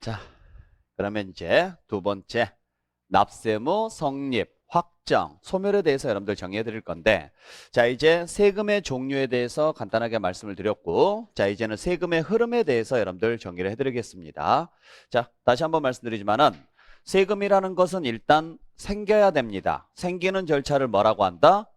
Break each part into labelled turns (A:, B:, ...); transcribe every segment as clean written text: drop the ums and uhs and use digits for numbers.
A: 자, 그러면 이제 두 번째 납세무 성립, 확정, 소멸에 대해서 여러분들 정리해 드릴 건데, 자, 이제 세금의 종류에 대해서 간단하게 말씀을 드렸고, 자, 이제는 세금의 흐름에 대해서 여러분들 정리를 해 드리겠습니다. 자, 다시 한번 말씀드리지만은 세금이라는 것은 일단 생겨야 됩니다. 생기는 절차를 뭐라고 한다?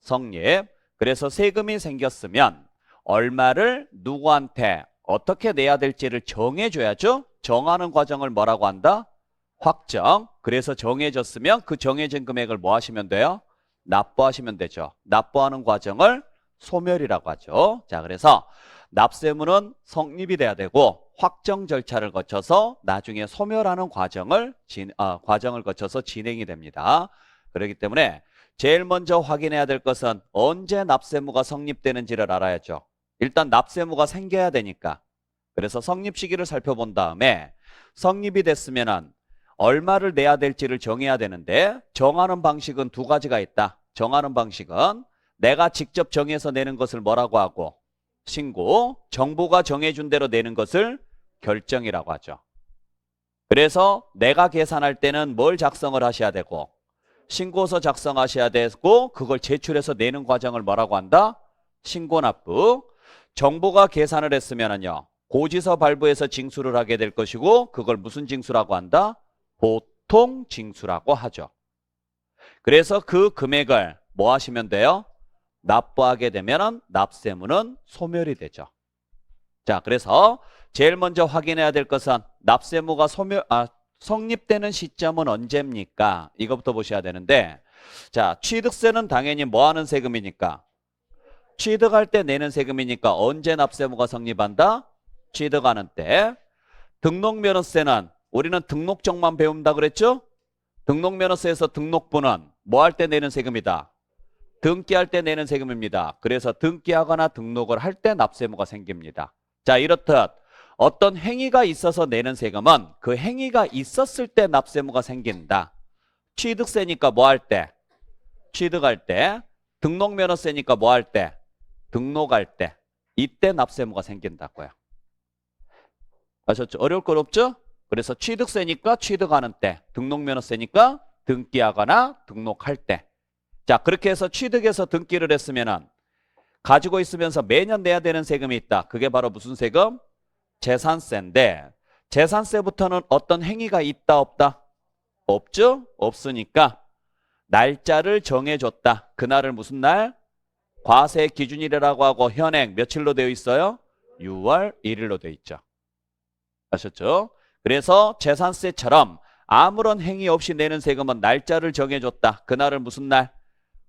A: 성립. 그래서 세금이 생겼으면 얼마를 누구한테 어떻게 내야 될지를 정해줘야죠. 정하는 과정을 뭐라고 한다? 확정. 그래서 정해졌으면 그 정해진 금액을 뭐 하시면 돼요? 납부하시면 되죠. 납부하는 과정을 소멸이라고 하죠. 자, 그래서 납세무는 성립이 돼야 되고 확정 절차를 거쳐서 나중에 소멸하는 과정을 거쳐서 진행이 됩니다. 그렇기 때문에 제일 먼저 확인해야 될 것은 언제 납세무가 성립되는지를 알아야죠. 일단 납세무가 생겨야 되니까. 그래서 성립 시기를 살펴본 다음에 성립이 됐으면은 얼마를 내야 될지를 정해야 되는데, 정하는 방식은 두 가지가 있다. 정하는 방식은 내가 직접 정해서 내는 것을 뭐라고 하고, 신고, 정부가 정해준 대로 내는 것을 결정이라고 하죠. 그래서 내가 계산할 때는 뭘 작성을 하셔야 되고, 신고서 작성하셔야 되고, 그걸 제출해서 내는 과정을 뭐라고 한다? 신고납부. 정부가 계산을 했으면은요, 고지서 발부해서 징수를 하게 될 것이고, 그걸 무슨 징수라고 한다? 보통 징수라고 하죠. 그래서 그 금액을 뭐 하시면 돼요? 납부하게 되면 납세무는 소멸이 되죠. 자, 그래서 제일 먼저 확인해야 될 것은 납세무가 성립되는 시점은 언제입니까? 이것부터 보셔야 되는데, 자, 취득세는 당연히 뭐 하는 세금이니까? 취득할 때 내는 세금이니까 언제 납세무가 성립한다? 취득하는 때. 등록면허세는 우리는 등록정만 배운다 그랬죠? 등록면허세에서 등록부는 뭐 할 때 내는 세금이다? 등기할 때 내는 세금입니다. 그래서 등기하거나 등록을 할 때 납세무가 생깁니다. 자, 이렇듯 어떤 행위가 있어서 내는 세금은 그 행위가 있었을 때 납세무가 생긴다. 취득세니까 뭐 할 때? 취득할 때. 등록면허세니까 뭐 할 때? 등록할 때. 이때 납세무가 생긴다고요. 아셨죠? 어려울 건 없죠? 그래서 취득세니까 취득하는 때, 등록면허세니까 등기하거나 등록할 때. 자, 그렇게 해서 취득해서 등기를 했으면은 가지고 있으면서 매년 내야 되는 세금이 있다. 그게 바로 무슨 세금? 재산세인데, 재산세부터는 어떤 행위가 있다 없다? 없죠? 없으니까 날짜를 정해줬다. 그날을 무슨 날? 과세 기준일이라고 하고 현행 며칠로 되어 있어요? 6월 1일로 되어 있죠. 아셨죠? 그래서 재산세처럼 아무런 행위 없이 내는 세금은 날짜를 정해줬다. 그날은 무슨 날?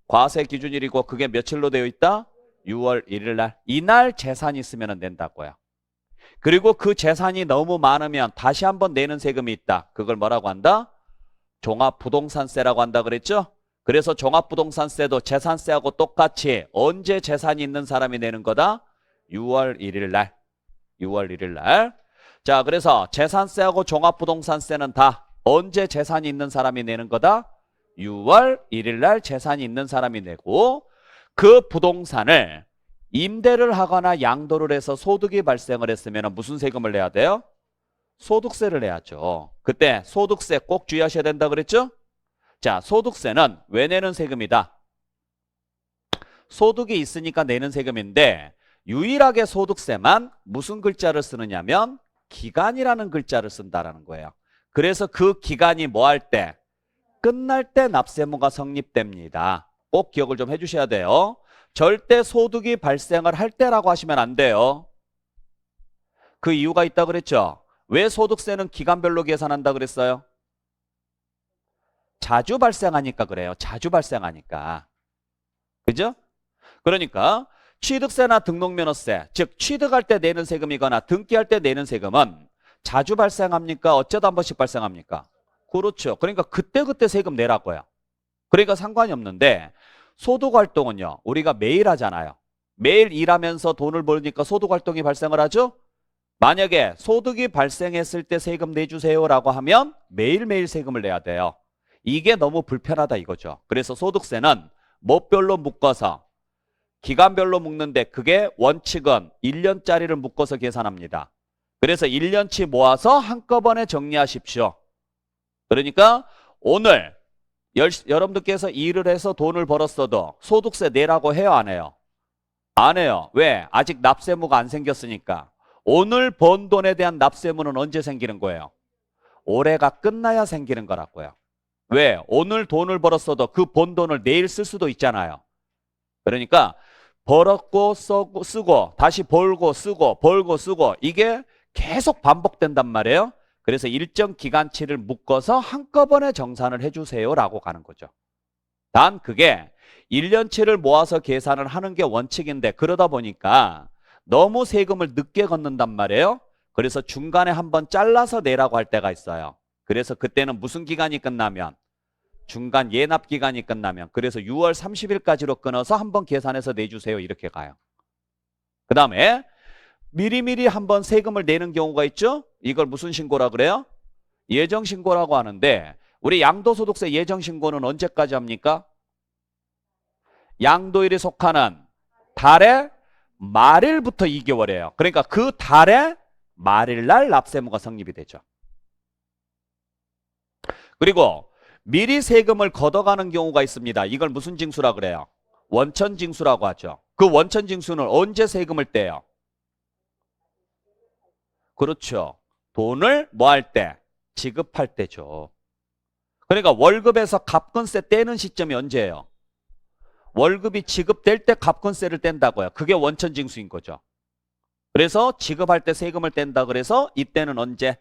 A: 과세 기준일이고 그게 며칠로 되어 있다? 6월 1일 날. 이날 재산이 있으면 낸다고요. 그리고 그 재산이 너무 많으면 다시 한번 내는 세금이 있다. 그걸 뭐라고 한다? 종합부동산세라고 한다 그랬죠? 그래서 종합부동산세도 재산세하고 똑같이 언제 재산이 있는 사람이 내는 거다? 6월 1일 날. 6월 1일 날. 자, 그래서 재산세하고 종합부동산세는 다 언제 재산이 있는 사람이 내는 거다? 6월 1일 날 재산이 있는 사람이 내고, 그 부동산을 임대를 하거나 양도를 해서 소득이 발생을 했으면 무슨 세금을 내야 돼요? 소득세를 내야죠. 그때 소득세 꼭 주의하셔야 된다 그랬죠? 자, 소득세는 왜 내는 세금이다? 소득이 있으니까 내는 세금인데, 유일하게 소득세만 무슨 글자를 쓰느냐면 기간이라는 글자를 쓴다라는 거예요. 그래서 그 기간이 뭐 할 때? 끝날 때 납세무가 성립됩니다. 꼭 기억을 좀 해주셔야 돼요. 절대 소득이 발생을 할 때라고 하시면 안 돼요. 그 이유가 있다 그랬죠? 왜 소득세는 기간별로 계산한다 그랬어요? 자주 발생하니까 그래요. 자주 발생하니까. 그죠? 그러니까 취득세나 등록면허세, 즉 취득할 때 내는 세금이거나 등기할 때 내는 세금은 자주 발생합니까? 어쩌다 한 번씩 발생합니까? 그렇죠. 그러니까 그때그때 세금 내라고요. 그러니까 상관이 없는데, 소득활동은요, 우리가 매일 하잖아요. 매일 일하면서 돈을 벌니까 소득활동이 발생을 하죠? 만약에 소득이 발생했을 때 세금 내주세요라고 하면 매일매일 세금을 내야 돼요. 이게 너무 불편하다 이거죠. 그래서 소득세는 뭐별로 묶어서 기간별로 묶는데, 그게 원칙은 1년짜리를 묶어서 계산합니다. 그래서 1년치 모아서 한꺼번에 정리하십시오. 그러니까 오늘 여러분들께서 일을 해서 돈을 벌었어도 소득세 내라고 해요, 안 해요? 안 해요. 왜? 아직 납세무가 안 생겼으니까. 오늘 번 돈에 대한 납세무는 언제 생기는 거예요? 올해가 끝나야 생기는 거라고요. 왜? 오늘 돈을 벌었어도 그 번 돈을 내일 쓸 수도 있잖아요. 그러니까 벌었고 쓰고 다시 벌고 쓰고 벌고 쓰고 이게 계속 반복된단 말이에요. 그래서 일정 기간치를 묶어서 한꺼번에 정산을 해주세요라고 가는 거죠. 단 그게 1년치를 모아서 계산을 하는 게 원칙인데 그러다 보니까 너무 세금을 늦게 걷는단 말이에요. 그래서 중간에 한번 잘라서 내라고 할 때가 있어요. 그래서 그때는 무슨 기간이 끝나면 중간 예납 기간이 끝나면 그래서 6월 30일까지로 끊어서 한번 계산해서 내주세요 이렇게 가요. 그 다음에 미리미리 한번 세금을 내는 경우가 있죠. 이걸 무슨 신고라 그래요? 예정신고라고 하는데 우리 양도소득세 예정신고는 언제까지 합니까? 양도일에 속하는 달의 말일부터 2개월이에요. 그러니까 그 달의 말일날 납세무가 성립이 되죠. 그리고 미리 세금을 걷어가는 경우가 있습니다. 이걸 무슨 징수라 그래요? 원천징수라고 하죠. 그 원천징수는 언제 세금을 떼요? 그렇죠. 돈을 뭐 할 때? 지급할 때죠. 그러니까 월급에서 갑근세 떼는 시점이 언제예요? 월급이 지급될 때 갑근세를 뗀다고요. 그게 원천징수인 거죠. 그래서 지급할 때 세금을 뗀다 그래서 이때는 언제?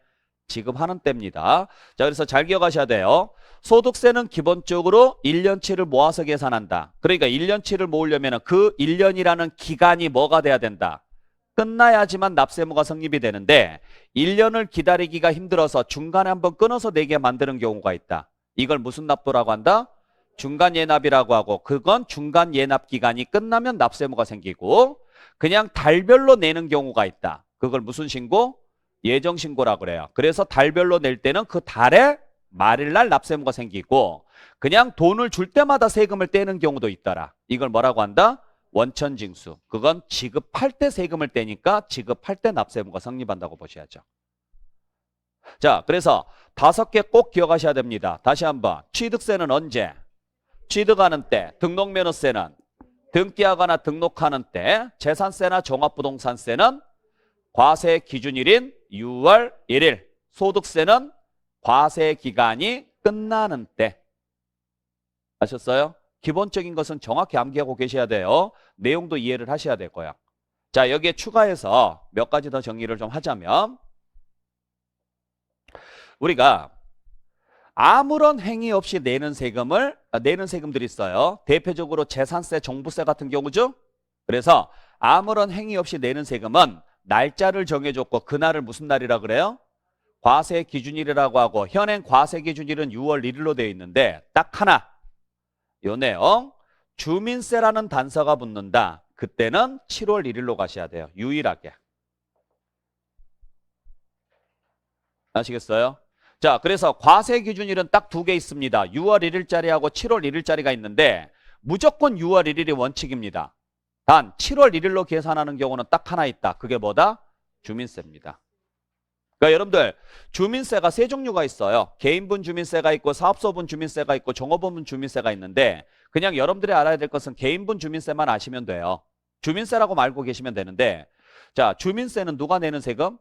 A: 지급하는 때입니다. 자, 그래서 잘 기억하셔야 돼요. 소득세는 기본적으로 1년치를 모아서 계산한다. 그러니까 1년치를 모으려면 그 1년이라는 기간이 뭐가 돼야 된다? 끝나야지만 납세무가 성립이 되는데 1년을 기다리기가 힘들어서 중간에 한번 끊어서 내게 만드는 경우가 있다. 이걸 무슨 납부라고 한다? 중간 예납이라고 하고 그건 중간 예납 기간이 끝나면 납세무가 생기고 그냥 달별로 내는 경우가 있다. 그걸 무슨 신고? 예정신고라고 그래요. 그래서 달별로 낼 때는 그 달의 말일날 납세무가 생기고 그냥 돈을 줄 때마다 세금을 떼는 경우도 있더라. 이걸 뭐라고 한다? 원천징수. 그건 지급할 때 세금을 떼니까 지급할 때 납세무가 성립한다고 보셔야죠. 자, 그래서 5개 꼭 기억하셔야 됩니다. 다시 한번 취득세는 언제? 취득하는 때. 등록면허세는 등기하거나 등록하는 때. 재산세나 종합부동산세는 과세 기준일인 6월 1일. 소득세는 과세 기간이 끝나는 때. 아셨어요? 기본적인 것은 정확히 암기하고 계셔야 돼요. 내용도 이해를 하셔야 될 거야. 자, 여기에 추가해서 몇 가지 더 정리를 좀 하자면 우리가 아무런 행위 없이 내는 세금들이 있어요. 대표적으로 재산세, 종부세 같은 경우죠. 그래서 아무런 행위 없이 내는 세금은 날짜를 정해줬고 그날을 무슨 날이라 그래요? 과세 기준일이라고 하고 현행 과세 기준일은 6월 1일로 되어 있는데 딱 하나. 요 내용 주민세라는 단서가 붙는다. 그때는 7월 1일로 가셔야 돼요. 유일하게. 아시겠어요? 자, 그래서 과세 기준일은 딱 2개 있습니다. 6월 1일짜리하고 7월 1일짜리가 있는데 무조건 6월 1일이 원칙입니다. 단 7월 1일로 계산하는 경우는 딱 하나 있다. 그게 뭐다? 주민세입니다. 그러니까 여러분들 주민세가 세 종류가 있어요. 개인분 주민세가 있고 사업소분 주민세가 있고 종업원 주민세가 있는데 그냥 여러분들이 알아야 될 것은 개인분 주민세만 아시면 돼요. 주민세라고 알고 계시면 되는데 자, 주민세는 누가 내는 세금?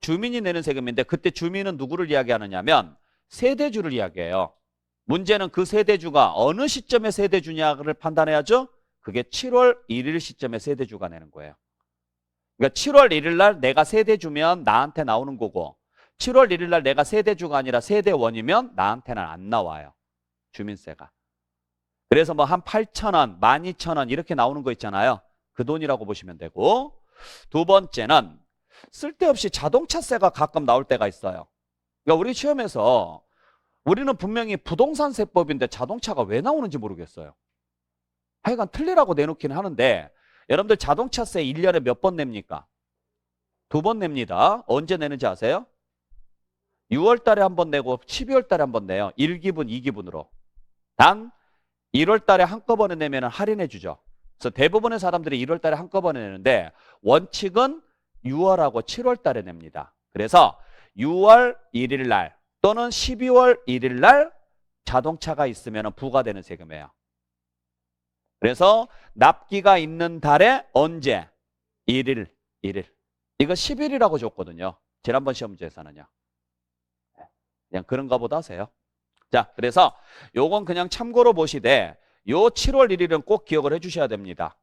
A: 주민이 내는 세금인데 그때 주민은 누구를 이야기하느냐면 세대주를 이야기해요. 문제는 그 세대주가 어느 시점에 세대주냐를 판단해야죠. 그게 7월 1일 시점에 세대주가 내는 거예요. 그러니까 7월 1일 날 내가 세대주면 나한테 나오는 거고 7월 1일 날 내가 세대주가 아니라 세대원이면 나한테는 안 나와요. 주민세가. 그래서 뭐 한 8,000원, 12,000원 이렇게 나오는 거 있잖아요. 그 돈이라고 보시면 되고 두 번째는 쓸데없이 자동차세가 가끔 나올 때가 있어요. 그러니까 우리 시험에서 우리는 분명히 부동산세법인데 자동차가 왜 나오는지 모르겠어요. 하여간 틀리라고 내놓기는 하는데 여러분들 자동차세 1년에 몇 번 냅니까? 2번 냅니다. 언제 내는지 아세요? 6월 달에 한 번 내고 12월 달에 한 번 내요. 1기분, 2기분으로. 단 1월 달에 한꺼번에 내면 할인해 주죠. 그래서 대부분의 사람들이 1월 달에 한꺼번에 내는데 원칙은 6월하고 7월 달에 냅니다. 그래서 6월 1일 날 또는 12월 1일 날 자동차가 있으면 부과되는 세금이에요. 그래서 납기가 있는 달에 언제? 1일. 이거 10일이라고 줬거든요. 지난번 시험 문제에서는요. 그냥 그런가 보다 하세요. 자, 그래서 요건 그냥 참고로 보시되 요 7월 1일은 꼭 기억을 해 주셔야 됩니다.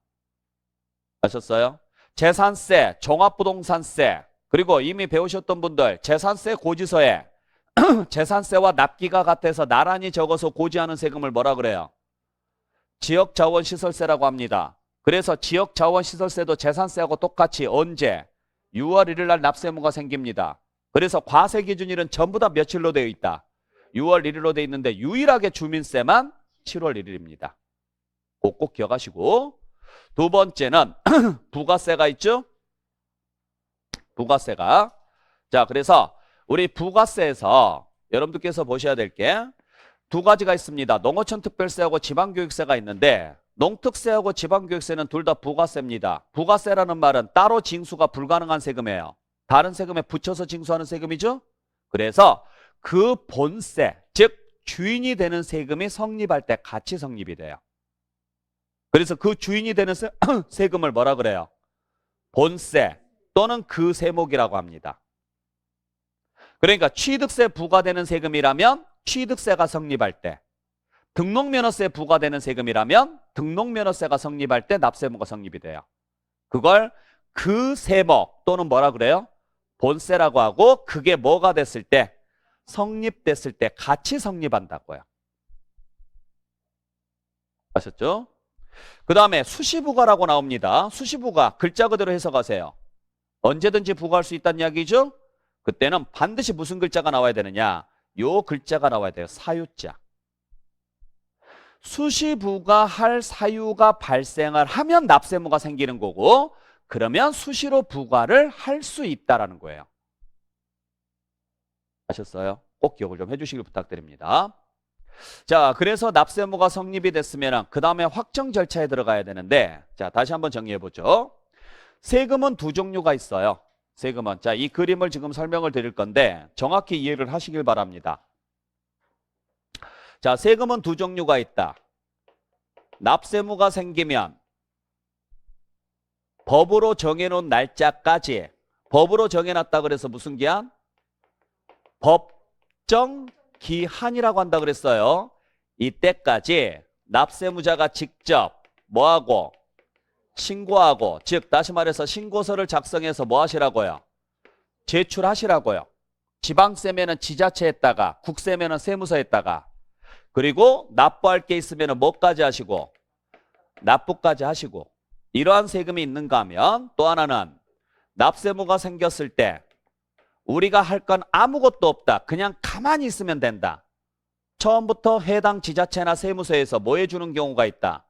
A: 아셨어요? 재산세, 종합부동산세, 그리고 이미 배우셨던 분들 재산세 고지서에 재산세와 납기가 같아서 나란히 적어서 고지하는 세금을 뭐라 그래요? 지역자원시설세라고 합니다. 그래서 지역자원시설세도 재산세하고 똑같이 언제? 6월 1일 날 납세무가 생깁니다. 그래서 과세기준일은 전부 다 며칠로 되어 있다? 6월 1일로 되어 있는데 유일하게 주민세만 7월 1일입니다. 꼭 기억하시고, 두 번째는 부가세가 있죠? 부가세가. 자, 그래서 우리 부가세에서 여러분들께서 보셔야 될 게 두 가지가 있습니다. 농어촌 특별세하고 지방교육세가 있는데 농특세하고 지방교육세는 둘 다 부가세입니다. 부가세라는 말은 따로 징수가 불가능한 세금이에요. 다른 세금에 붙여서 징수하는 세금이죠. 그래서 그 본세, 즉 주인이 되는 세금이 성립할 때 같이 성립이 돼요. 그래서 그 주인이 되는 세금을 뭐라 그래요? 본세 또는 그 세목이라고 합니다. 그러니까 취득세 부과되는 세금이라면 취득세가 성립할 때, 등록면허세 부과되는 세금이라면 등록면허세가 성립할 때 납세무가 성립이 돼요. 그걸 그 세목 또는 뭐라 그래요? 본세라고 하고, 그게 뭐가 됐을 때? 성립됐을 때 같이 성립한다고요. 아셨죠? 그 다음에 수시부과라고 나옵니다. 수시부과 글자 그대로 해석하세요. 언제든지 부과할 수 있다는 이야기죠? 그때는 반드시 무슨 글자가 나와야 되느냐? 요 글자가 나와야 돼요. 사유자. 수시부과할 사유가 발생을 하면 납세무가 생기는 거고, 그러면 수시로 부과를 할 수 있다라는 거예요. 아셨어요? 꼭 기억을 좀 해주시길 부탁드립니다. 자, 그래서 납세무가 성립이 됐으면 그 다음에 확정 절차에 들어가야 되는데, 자, 다시 한번 정리해 보죠. 세금은 두 종류가 있어요. 세금은. 자, 이 그림을 지금 설명을 드릴 건데 정확히 이해를 하시길 바랍니다. 자, 세금은 두 종류가 있다. 납세무가 생기면 법으로 정해놓은 날짜까지, 법으로 정해놨다 그래서 무슨 기한? 법정 기한이라고 한다 그랬어요. 이때까지 납세무자가 직접 뭐하고? 신고하고, 즉 다시 말해서 신고서를 작성해서 뭐 하시라고요? 제출하시라고요. 지방세면은 지자체에다가, 국세면은 세무서에다가, 그리고 납부할 게 있으면 뭐까지 하시고? 납부까지 하시고. 이러한 세금이 있는가 하면 또 하나는 납세무가 생겼을 때 우리가 할 건 아무것도 없다. 그냥 가만히 있으면 된다. 처음부터 해당 지자체나 세무서에서 뭐 해주는 경우가 있다?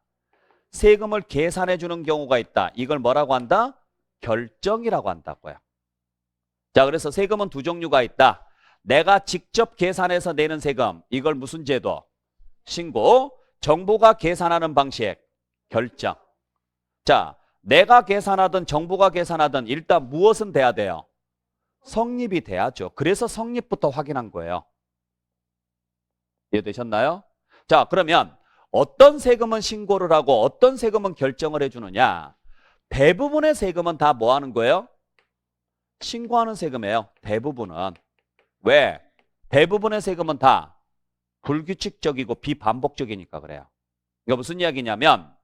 A: 세금을 계산해 주는 경우가 있다. 이걸 뭐라고 한다? 결정이라고 한다고요. 자, 그래서 세금은 두 종류가 있다. 내가 직접 계산해서 내는 세금, 이걸 무슨 제도? 신고. 정부가 계산하는 방식, 결정. 자, 내가 계산하든 정부가 계산하든 일단 무엇은 돼야 돼요? 성립이 돼야죠. 그래서 성립부터 확인한 거예요. 이해되셨나요? 자, 그러면 어떤 세금은 신고를 하고 어떤 세금은 결정을 해주느냐? 대부분의 세금은 다 뭐 하는 거예요? 신고하는 세금이에요. 대부분은. 왜? 대부분의 세금은 다 불규칙적이고 비반복적이니까 그래요. 이거 무슨 이야기냐면,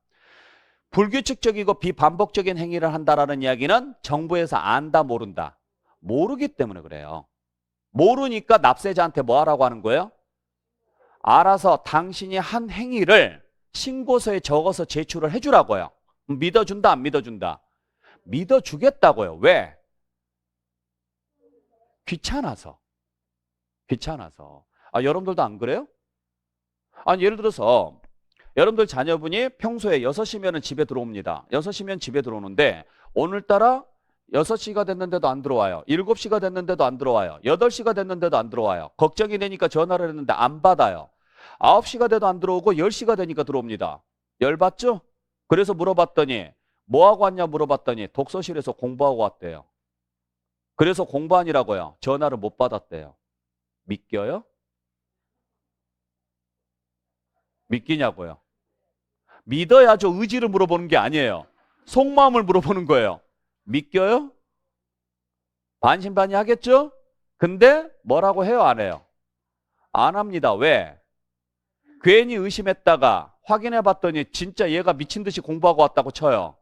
A: 불규칙적이고 비반복적인 행위를 한다라는 이야기는 정부에서 안다 모른다? 모르기 때문에 그래요. 모르니까 납세자한테 뭐 하라고 하는 거예요? 알아서 당신이 한 행위를 신고서에 적어서 제출을 해주라고요. 믿어준다 안 믿어준다? 믿어주겠다고요. 왜? 귀찮아서. 아, 여러분들도 안 그래요? 아니, 예를 들어서 여러분들 자녀분이 평소에 6시면 집에 들어옵니다. 6시면 집에 들어오는데 오늘따라 6시가 됐는데도 안 들어와요. 7시가 됐는데도 안 들어와요. 8시가 됐는데도 안 들어와요. 걱정이 되니까 전화를 했는데 안 받아요. 9시가 돼도 안 들어오고 10시가 되니까 들어옵니다. 열받죠? 그래서 물어봤더니 뭐하고 왔냐 물어봤더니 독서실에서 공부하고 왔대요. 그래서 공부하니라고요. 전화를 못 받았대요. 믿겨요? 믿기냐고요. 믿어야죠. 의지를 물어보는 게 아니에요. 속마음을 물어보는 거예요. 믿겨요? 반신반의하겠죠? 근데 뭐라고 해요? 안 해요? 안 합니다. 왜? 괜히 의심했다가 확인해 봤더니 진짜 얘가 미친 듯이 공부하고 왔다고 쳐요.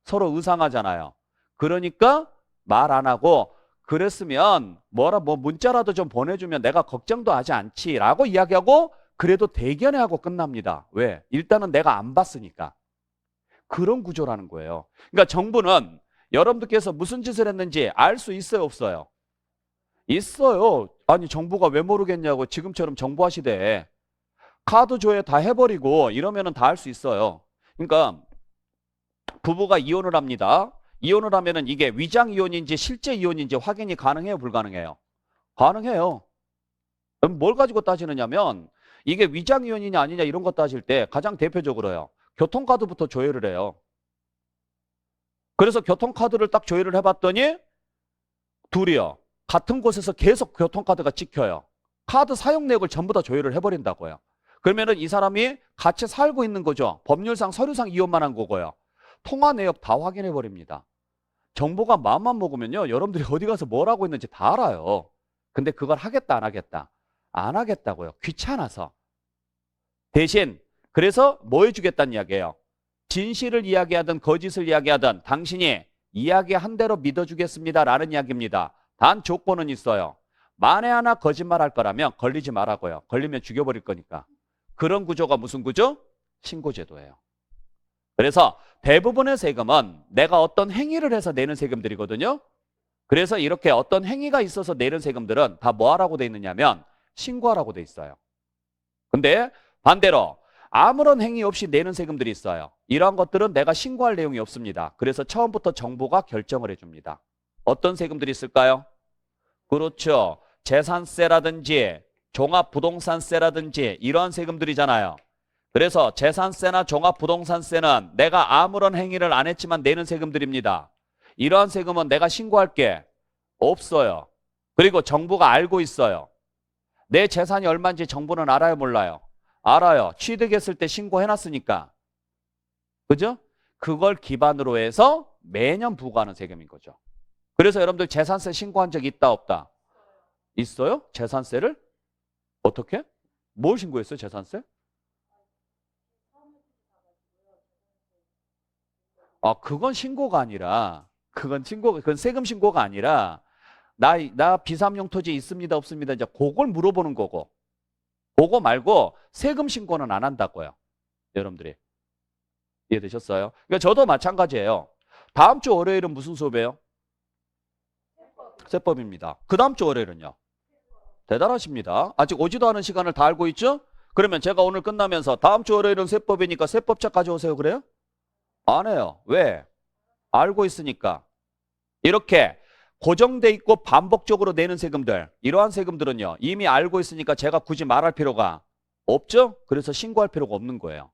A: 서로 의상하잖아요. 그러니까 말 안 하고 그랬으면 뭐 문자라도 좀 보내주면 내가 걱정도 하지 않지라고 이야기하고 그래도 대견해 하고 끝납니다. 왜? 일단은 내가 안 봤으니까. 그런 구조라는 거예요. 그러니까 정부는 여러분들께서 무슨 짓을 했는지 알 수 있어요, 없어요? 있어요. 아니 정부가 왜 모르겠냐고. 지금처럼 정보화 시대에 카드 조회 다 해버리고 이러면은 다 알 수 있어요. 그러니까 부부가 이혼을 합니다. 이혼을 하면은 이게 위장 이혼인지 실제 이혼인지 확인이 가능해요, 불가능해요? 가능해요. 그럼 뭘 가지고 따지느냐면 이게 위장 이혼이냐 아니냐 이런 거 따질 때 가장 대표적으로요. 교통카드부터 조회를 해요. 그래서 교통카드를 딱 조회를 해봤더니 둘이요. 같은 곳에서 계속 교통카드가 찍혀요. 카드 사용 내역을 전부 다 조회를 해버린다고요. 그러면은 이 사람이 같이 살고 있는 거죠. 법률상 서류상 이혼만 한 거고요. 통화 내역 다 확인해 버립니다. 정보가 마음만 먹으면요. 여러분들이 어디 가서 뭘 하고 있는지 다 알아요. 근데 그걸 하겠다 안 하겠다? 안 하겠다고요. 귀찮아서. 대신 그래서 뭐 해주겠다는 이야기예요. 진실을 이야기하든 거짓을 이야기하든 당신이 이야기한 대로 믿어주겠습니다라는 이야기입니다. 단 조건은 있어요. 만에 하나 거짓말할 거라면 걸리지 말라고요. 걸리면 죽여버릴 거니까. 그런 구조가 무슨 구조? 신고제도예요. 그래서 대부분의 세금은 내가 어떤 행위를 해서 내는 세금들이거든요. 그래서 이렇게 어떤 행위가 있어서 내는 세금들은 다 뭐 하라고 돼 있느냐면 신고하라고 돼 있어요. 근데 반대로 아무런 행위 없이 내는 세금들이 있어요. 이러한 것들은 내가 신고할 내용이 없습니다. 그래서 처음부터 정부가 결정을 해줍니다. 어떤 세금들이 있을까요? 그렇죠. 재산세라든지 종합부동산세라든지 이러한 세금들이잖아요. 그래서 재산세나 종합부동산세는 내가 아무런 행위를 안 했지만 내는 세금들입니다. 이러한 세금은 내가 신고할 게 없어요. 그리고 정부가 알고 있어요. 내 재산이 얼마인지 정부는 알아요, 몰라요? 알아요. 취득했을 때 신고해놨으니까. 그죠? 그걸 기반으로 해서 매년 부과하는 세금인 거죠. 그래서 여러분들 재산세 신고한 적 있다, 없다? 있어요? 재산세를? 어떻게? 뭘 신고했어요, 재산세? 그건 신고가 아니라, 그건 세금 신고가 아니라, 나 비삼용 토지 있습니다, 없습니다. 이제 그걸 물어보는 거고. 그거 말고 세금 신고는 안 한다고요. 여러분들이. 이해되셨어요? 그러니까 저도 마찬가지예요. 다음 주 월요일은 무슨 수업이에요? 세법입니다. 그 다음 주 월요일은요? 대단하십니다. 아직 오지도 않은 시간을 다 알고 있죠? 그러면 제가 오늘 끝나면서 다음 주 월요일은 세법이니까 세법책 가져오세요. 그래요? 안 해요. 왜? 알고 있으니까. 이렇게 고정돼 있고 반복적으로 내는 세금들, 이러한 세금들은요. 이미 알고 있으니까 제가 굳이 말할 필요가 없죠? 그래서 신고할 필요가 없는 거예요.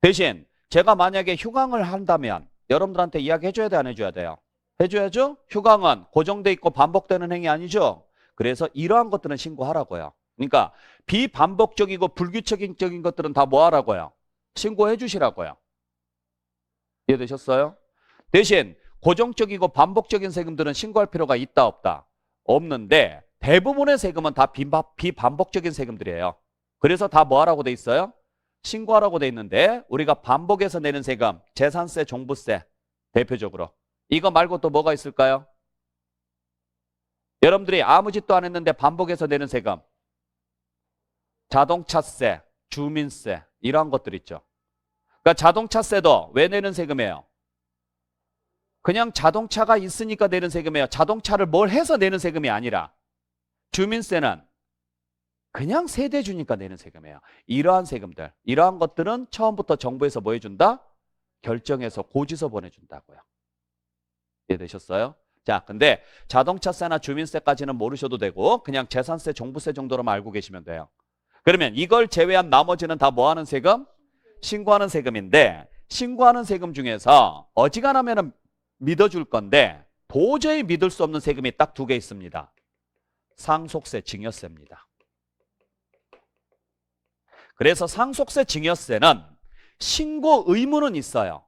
A: 대신 제가 만약에 휴강을 한다면 여러분들한테 이야기 해줘야 돼, 안 해줘야 돼요? 해줘야죠? 휴강은 고정돼 있고 반복되는 행위 아니죠? 그래서 이러한 것들은 신고하라고요. 그러니까 비반복적이고 불규칙적인 것들은 다 뭐 하라고요? 신고해 주시라고요. 이해되셨어요? 대신 고정적이고 반복적인 세금들은 신고할 필요가 있다, 없다? 없는데 대부분의 세금은 다 비반복적인 세금들이에요. 그래서 다 뭐 하라고 돼 있어요? 신고하라고 돼 있는데 우리가 반복해서 내는 세금, 재산세, 종부세 대표적으로. 이거 말고 또 뭐가 있을까요? 여러분들이 아무 짓도 안 했는데 반복해서 내는 세금, 자동차세, 주민세 이러한 것들 있죠. 그러니까 자동차세도 왜 내는 세금이에요? 그냥 자동차가 있으니까 내는 세금이에요. 자동차를 뭘 해서 내는 세금이 아니라. 주민세는 그냥 세대 주니까 내는 세금이에요. 이러한 세금들, 이러한 것들은 처음부터 정부에서 뭐 해준다? 결정해서 고지서 보내준다고요. 이해되셨어요? 자, 근데 자동차세나 주민세까지는 모르셔도 되고 그냥 재산세, 종부세 정도로만 알고 계시면 돼요. 그러면 이걸 제외한 나머지는 다 뭐 하는 세금? 신고하는 세금인데 신고하는 세금 중에서 어지간하면 믿어줄 건데 도저히 믿을 수 없는 세금이 딱 두 개 있습니다. 상속세, 증여세입니다. 그래서 상속세, 증여세는 신고 의무는 있어요.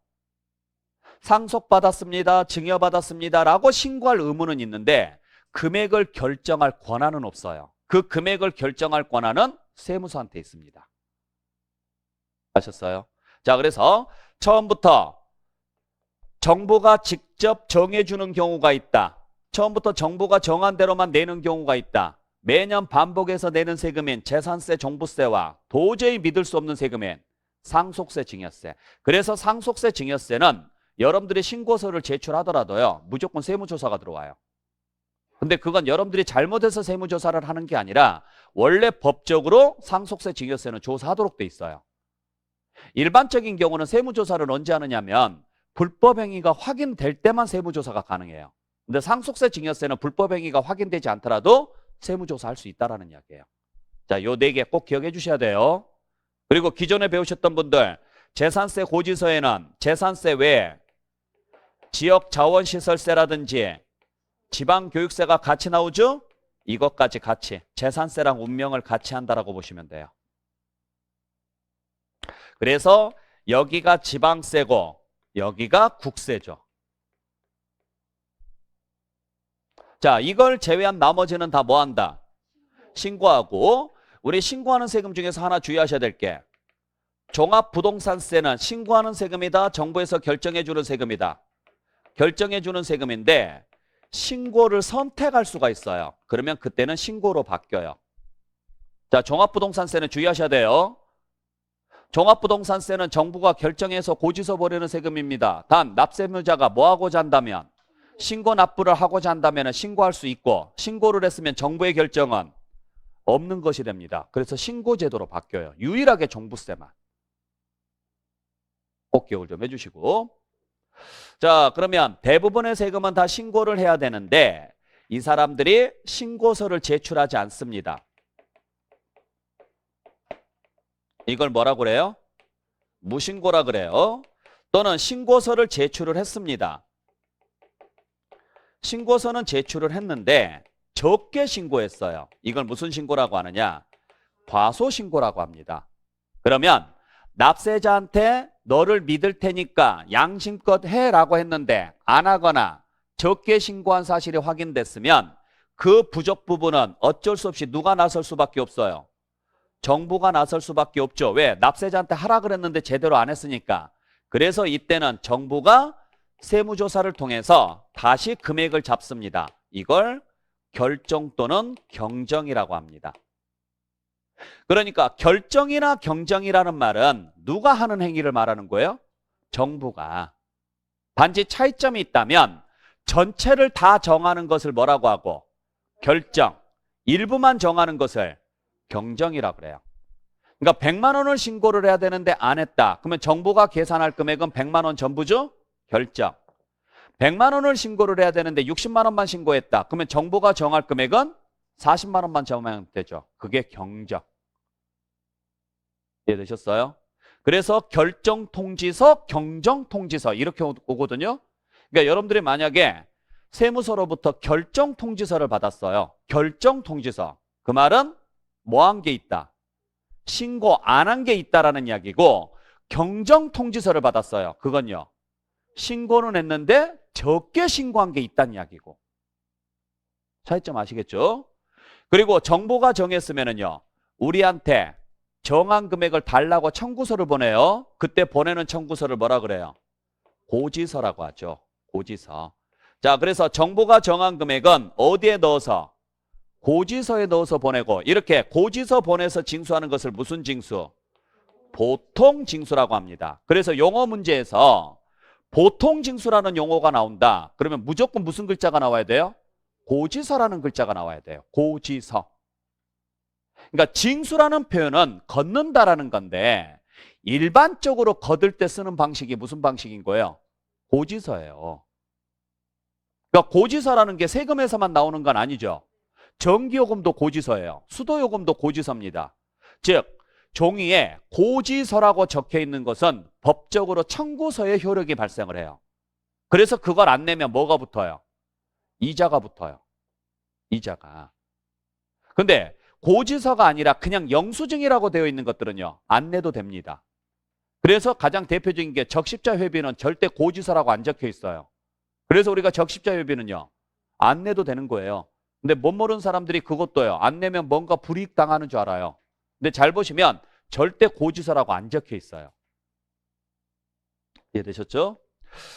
A: 상속받았습니다, 증여받았습니다 라고 신고할 의무는 있는데 금액을 결정할 권한은 없어요. 그 금액을 결정할 권한은 세무서한테 있습니다. 아셨어요? 자, 그래서 처음부터 정부가 직접 정해주는 경우가 있다. 처음부터 정부가 정한 대로만 내는 경우가 있다. 매년 반복해서 내는 세금인 재산세, 종부세와 도저히 믿을 수 없는 세금인 상속세, 증여세. 그래서 상속세, 증여세는 여러분들이 신고서를 제출하더라도요, 무조건 세무조사가 들어와요. 근데 그건 여러분들이 잘못해서 세무조사를 하는 게 아니라 원래 법적으로 상속세, 증여세는 조사하도록 돼 있어요. 일반적인 경우는 세무조사를 언제 하느냐면 불법 행위가 확인될 때만 세무조사가 가능해요. 근데 상속세, 증여세는 불법 행위가 확인되지 않더라도 세무조사 할 수 있다라는 이야기예요. 자, 요 네 개 꼭 기억해 주셔야 돼요. 그리고 기존에 배우셨던 분들, 재산세 고지서에는 재산세 외에 지역자원시설세라든지 지방교육세가 같이 나오죠? 이것까지 같이 재산세랑 운명을 같이 한다라고 보시면 돼요. 그래서 여기가 지방세고 여기가 국세죠. 자, 이걸 제외한 나머지는 다 뭐 한다? 신고하고, 우리 신고하는 세금 중에서 하나 주의하셔야 될 게, 종합부동산세는 신고하는 세금이다, 정부에서 결정해주는 세금이다. 결정해주는 세금인데 신고를 선택할 수가 있어요. 그러면 그때는 신고로 바뀌어요. 자, 종합부동산세는 주의하셔야 돼요. 종합부동산세는 정부가 결정해서 고지서 보내는 세금입니다. 단 납세무자가 뭐 하고자 한다면, 신고 납부를 하고자 한다면 신고할 수 있고, 신고를 했으면 정부의 결정은 없는 것이 됩니다. 그래서 신고제도로 바뀌어요. 유일하게 종부세만. 꼭 기억을 좀 해주시고. 자, 그러면 대부분의 세금은 다 신고를 해야 되는데 이 사람들이 신고서를 제출하지 않습니다. 이걸 뭐라고 그래요? 무신고라 그래요. 또는 신고서를 제출을 했습니다. 신고서는 제출을 했는데 적게 신고했어요. 이걸 무슨 신고라고 하느냐? 과소신고라고 합니다. 그러면 납세자한테 너를 믿을 테니까 양심껏 해라고 했는데 안 하거나 적게 신고한 사실이 확인됐으면 그 부족 부분은 어쩔 수 없이 누가 나설 수밖에 없어요? 정부가 나설 수밖에 없죠. 왜? 납세자한테 하라 그랬는데 제대로 안 했으니까. 그래서 이때는 정부가 세무조사를 통해서 다시 금액을 잡습니다. 이걸 결정 또는 경정이라고 합니다. 그러니까 결정이나 경정이라는 말은 누가 하는 행위를 말하는 거예요? 정부가. 단지 차이점이 있다면 전체를 다 정하는 것을 뭐라고 하고? 결정. 일부만 정하는 것을 경정이라고 그래요. 그러니까 100만 원을 신고를 해야 되는데 안 했다. 그러면 정부가 계산할 금액은 100만 원 전부죠? 결정. 100만 원을 신고를 해야 되는데 60만 원만 신고했다. 그러면 정부가 정할 금액은 40만 원만 정하면 되죠. 그게 경정. 이해되셨어요? 그래서 결정통지서, 경정통지서 이렇게 오거든요. 그러니까 여러분들이 만약에 세무서로부터 결정통지서를 받았어요. 결정통지서. 그 말은 뭐 한 게 있다? 신고 안 한 게 있다라는 이야기고, 경정통지서를 받았어요. 그건요, 신고는 했는데 적게 신고한 게 있다는 이야기고. 차이점 아시겠죠? 그리고 정부가 정했으면은요, 우리한테 정한 금액을 달라고 청구서를 보내요. 그때 보내는 청구서를 뭐라 그래요? 고지서라고 하죠. 고지서. 자, 그래서 정부가 정한 금액은 어디에 넣어서? 고지서에 넣어서 보내고, 이렇게 고지서 보내서 징수하는 것을 무슨 징수? 보통 징수라고 합니다. 그래서 용어 문제에서 보통 징수라는 용어가 나온다. 그러면 무조건 무슨 글자가 나와야 돼요? 고지서라는 글자가 나와야 돼요. 고지서. 그러니까 징수라는 표현은 걷는다라는 건데 일반적으로 걷을 때 쓰는 방식이 무슨 방식인 거예요? 고지서예요. 그러니까 고지서라는 게 세금에서만 나오는 건 아니죠. 전기요금도 고지서예요. 수도요금도 고지서입니다. 즉 종이에 고지서라고 적혀 있는 것은 법적으로 청구서의 효력이 발생을 해요. 그래서 그걸 안 내면 뭐가 붙어요? 이자가 붙어요. 이자가. 근데 고지서가 아니라 그냥 영수증이라고 되어 있는 것들은요, 안 내도 됩니다. 그래서 가장 대표적인 게 적십자 회비는 절대 고지서라고 안 적혀 있어요. 그래서 우리가 적십자 회비는요, 안 내도 되는 거예요. 근데 못 모르는 사람들이 그것도요, 안 내면 뭔가 불이익 당하는 줄 알아요. 근데 잘 보시면 절대 고지서라고 안 적혀 있어요. 이해되셨죠?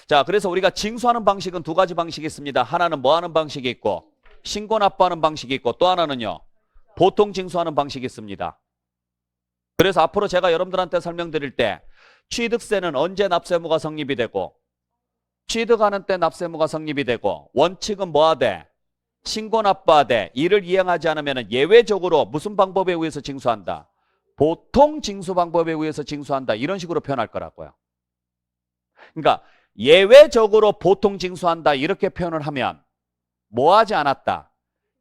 A: 자, 그래서 우리가 징수하는 방식은 두 가지 방식이 있습니다. 하나는 뭐 하는 방식이 있고, 신고 납부하는 방식이 있고, 또 하나는요, 보통 징수하는 방식이 있습니다. 그래서 앞으로 제가 여러분들한테 설명드릴 때 취득세는 언제 납세무가 성립이 되고, 취득하는 때 납세무가 성립이 되고, 원칙은 뭐가 돼? 신고 납부하되 이를 이행하지 않으면 예외적으로 무슨 방법에 의해서 징수한다? 보통 징수 방법에 의해서 징수한다. 이런 식으로 표현할 거라고요. 그러니까 예외적으로 보통 징수한다 이렇게 표현을 하면 뭐 하지 않았다?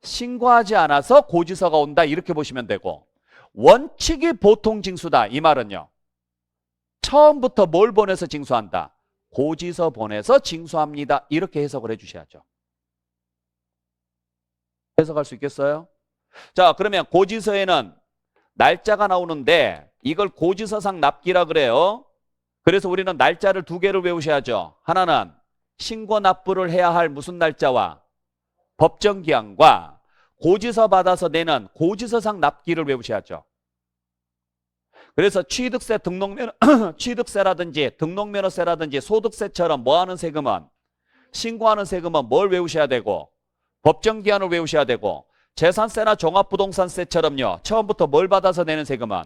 A: 신고하지 않아서 고지서가 온다 이렇게 보시면 되고, 원칙이 보통 징수다 이 말은요, 처음부터 뭘 보내서 징수한다? 고지서 보내서 징수합니다 이렇게 해석을 해주셔야죠. 해석할 수 있겠어요? 자, 그러면 고지서에는 날짜가 나오는데 이걸 고지서상 납기라 그래요. 그래서 우리는 날짜를 두 개를 외우셔야죠. 하나는 신고 납부를 해야 할 무슨 날짜와 법정기한과 고지서 받아서 내는 고지서상 납기를 외우셔야죠. 그래서 취득세, 등록면허, 취득세라든지 등록면허세라든지 소득세처럼 뭐 하는 세금은, 신고하는 세금은 뭘 외우셔야 되고, 법정기한을 외우셔야 되고, 재산세나 종합부동산세처럼요, 처음부터 뭘 받아서 내는 세금은,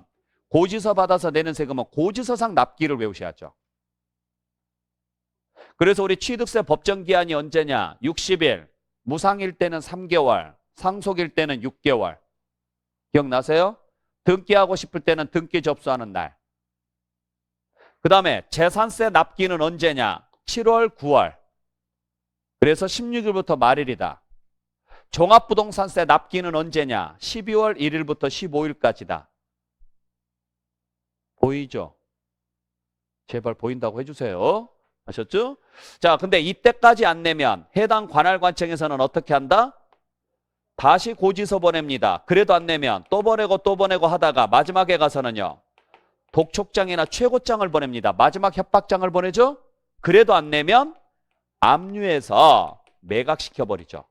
A: 고지서 받아서 내는 세금은 고지서상 납기를 외우셔야죠. 그래서 우리 취득세 법정기한이 언제냐? 60일, 무상일 때는 3개월, 상속일 때는 6개월. 기억나세요? 등기하고 싶을 때는 등기 접수하는 날. 그 다음에 재산세 납기는 언제냐? 7월, 9월. 그래서 16일부터 말일이다. 종합부동산세 납기는 언제냐? 12월 1일부터 15일까지다. 보이죠? 제발 보인다고 해주세요. 아셨죠? 자, 근데 이때까지 안 내면 해당 관할관청에서는 어떻게 한다? 다시 고지서 보냅니다. 그래도 안 내면 또 보내고 또 보내고 하다가 마지막에 가서는요, 독촉장이나 최고장을 보냅니다. 마지막 협박장을 보내죠? 그래도 안 내면 압류해서 매각시켜버리죠.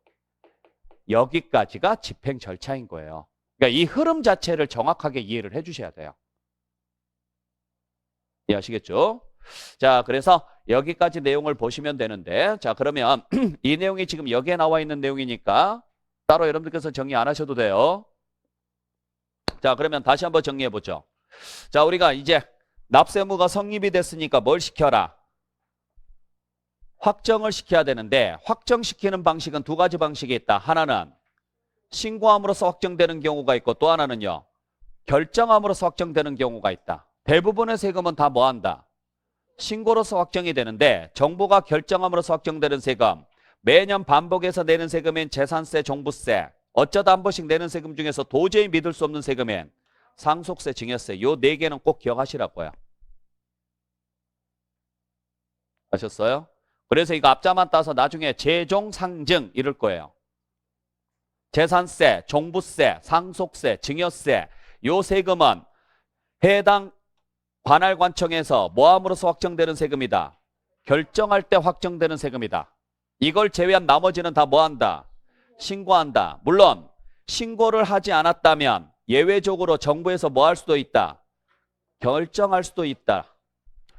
A: 여기까지가 집행 절차인 거예요. 그러니까 이 흐름 자체를 정확하게 이해를 해주셔야 돼요. 이해하시겠죠? 자, 그래서 여기까지 내용을 보시면 되는데, 자, 그러면 이 내용이 지금 여기에 나와 있는 내용이니까 따로 여러분들께서 정리 안 하셔도 돼요. 자, 그러면 다시 한번 정리해 보죠. 자, 우리가 이제 납세무가 성립이 됐으니까 뭘 시켜라? 확정을 시켜야 되는데, 확정시키는 방식은 두 가지 방식이 있다. 하나는 신고함으로써 확정되는 경우가 있고, 또 하나는요, 결정함으로써 확정되는 경우가 있다. 대부분의 세금은 다 뭐 한다? 신고로서 확정이 되는데, 정부가 결정함으로써 확정되는 세금, 매년 반복해서 내는 세금인 재산세, 종부세, 어쩌다 한 번씩 내는 세금 중에서 도저히 믿을 수 없는 세금인 상속세, 증여세, 요 네 개는 꼭 기억하시라고요. 아셨어요? 그래서 이거 앞자만 따서 나중에 재종상증 이럴 거예요. 재산세, 종부세, 상속세, 증여세, 요 세금은 해당 관할관청에서 뭐함으로써 확정되는 세금이다? 결정할 때 확정되는 세금이다. 이걸 제외한 나머지는 다 뭐한다? 신고한다. 물론 신고를 하지 않았다면 예외적으로 정부에서 뭐 할 수도 있다? 결정할 수도 있다.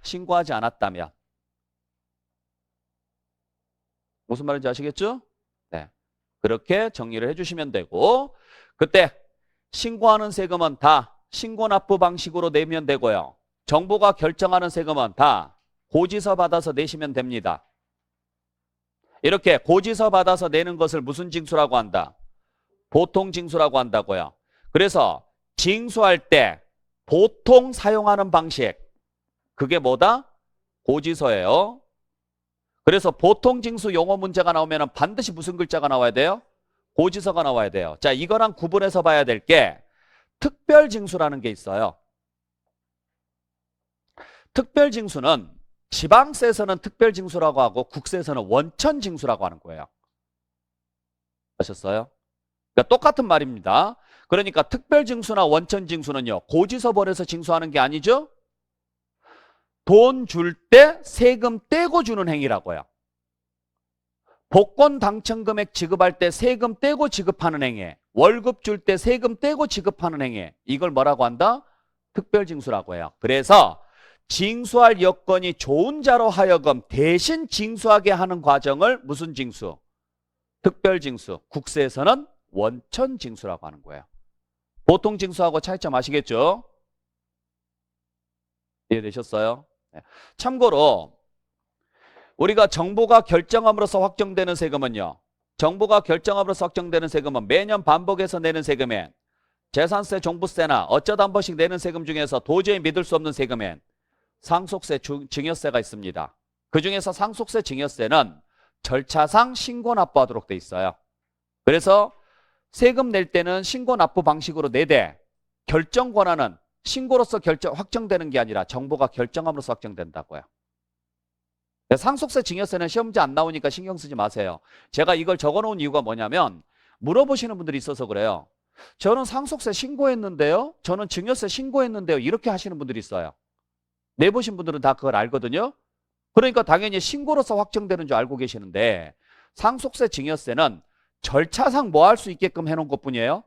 A: 신고하지 않았다면. 무슨 말인지 아시겠죠? 네. 그렇게 정리를 해주시면 되고, 그때 신고하는 세금은 다 신고납부 방식으로 내면 되고요. 정부가 결정하는 세금은 다 고지서 받아서 내시면 됩니다. 이렇게 고지서 받아서 내는 것을 무슨 징수라고 한다? 보통 징수라고 한다고요. 그래서 징수할 때 보통 사용하는 방식, 그게 뭐다? 고지서예요. 그래서 보통 징수 용어 문제가 나오면 반드시 무슨 글자가 나와야 돼요? 고지서가 나와야 돼요. 자, 이거랑 구분해서 봐야 될 게 특별징수라는 게 있어요. 특별징수는 지방세에서는 특별징수라고 하고 국세에서는 원천징수라고 하는 거예요. 아셨어요? 그러니까 똑같은 말입니다. 그러니까 특별징수나 원천징수는요, 고지서번에서 징수하는 게 아니죠? 돈 줄 때 세금 떼고 주는 행위라고요. 복권 당첨 금액 지급할 때 세금 떼고 지급하는 행위, 월급 줄 때 세금 떼고 지급하는 행위, 이걸 뭐라고 한다? 특별징수라고 해요. 그래서 징수할 여건이 좋은 자로 하여금 대신 징수하게 하는 과정을 무슨 징수? 특별징수. 국세에서는 원천징수라고 하는 거예요. 보통 징수하고 차이점 아시겠죠? 이해되셨어요? 참고로 우리가 정부가 결정함으로써 확정되는 세금은요, 정부가 결정함으로써 확정되는 세금은 매년 반복해서 내는 세금에 재산세, 종부세나 어쩌다 한 번씩 내는 세금 중에서 도저히 믿을 수 없는 세금엔 상속세, 증여세가 있습니다. 그중에서 상속세, 증여세는 절차상 신고 납부하도록 돼 있어요. 그래서 세금 낼 때는 신고 납부 방식으로 내되 결정 권한은 신고로서 확정되는 게 아니라 정부가 결정함으로써 확정된다고요. 상속세, 증여세는 시험 문제 안 나오니까 신경 쓰지 마세요. 제가 이걸 적어놓은 이유가 뭐냐면 물어보시는 분들이 있어서 그래요. 저는 상속세 신고했는데요, 저는 증여세 신고했는데요, 이렇게 하시는 분들이 있어요. 내보신 분들은 다 그걸 알거든요. 그러니까 당연히 신고로서 확정되는 줄 알고 계시는데, 상속세, 증여세는 절차상 뭐 할 수 있게끔 해놓은 것뿐이에요.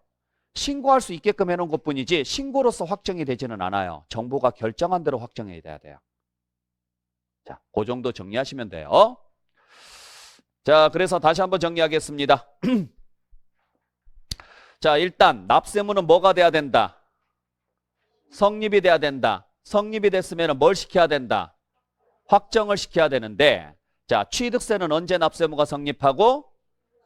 A: 신고할 수 있게끔 해놓은 것뿐이지 신고로서 확정이 되지는 않아요. 정부가 결정한 대로 확정해야 돼요. 자, 그 정도 정리하시면 돼요. 자, 그래서 다시 한번 정리하겠습니다. 자, 일단 납세무는 뭐가 돼야 된다? 성립이 돼야 된다. 성립이 됐으면 뭘 시켜야 된다? 확정을 시켜야 되는데, 자, 취득세는 언제 납세무가 성립하고?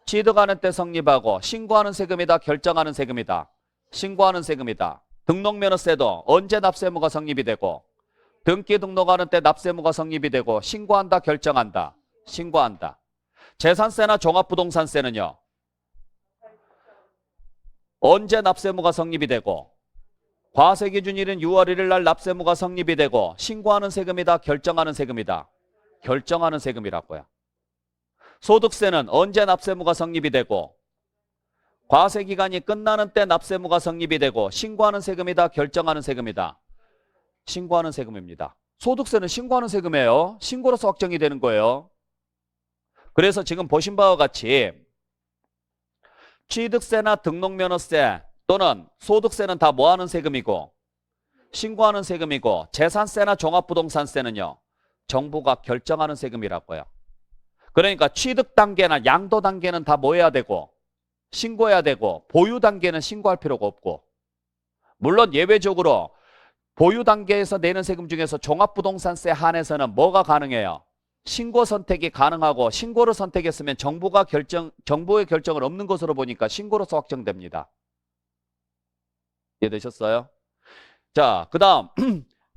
A: 취득하는 때 성립하고, 신고하는 세금이다, 결정하는 세금이다? 신고하는 세금이다. 등록면허세도 언제 납세무가 성립이 되고, 등기 등록하는 때 납세무가 성립이 되고, 신고한다, 결정한다? 신고한다. 재산세나 종합부동산세는요, 언제 납세무가 성립이 되고, 과세기준일인 6월 1일 날 납세무가 성립이 되고, 신고하는 세금이다, 결정하는 세금이다? 결정하는 세금이라고요. 소득세는 언제 납세무가 성립이 되고, 과세기간이 끝나는 때 납세무가 성립이 되고, 신고하는 세금이다, 결정하는 세금이다? 신고하는 세금입니다. 소득세는 신고하는 세금이에요. 신고로서 확정이 되는 거예요. 그래서 지금 보신 바와 같이 취득세나 등록면허세 또는 소득세는 다 뭐하는 세금이고, 신고하는 세금이고, 재산세나 종합부동산세는요, 정부가 결정하는 세금이라고요. 그러니까 취득 단계나 양도 단계는 다 뭐 해야 되고, 신고해야 되고, 보유 단계는 신고할 필요가 없고, 물론 예외적으로 보유 단계에서 내는 세금 중에서 종합부동산세 한해서는 뭐가 가능해요? 신고 선택이 가능하고, 신고를 선택했으면 정부의 결정을 없는 것으로 보니까 신고로서 확정됩니다. 이해되셨어요? 자, 그 다음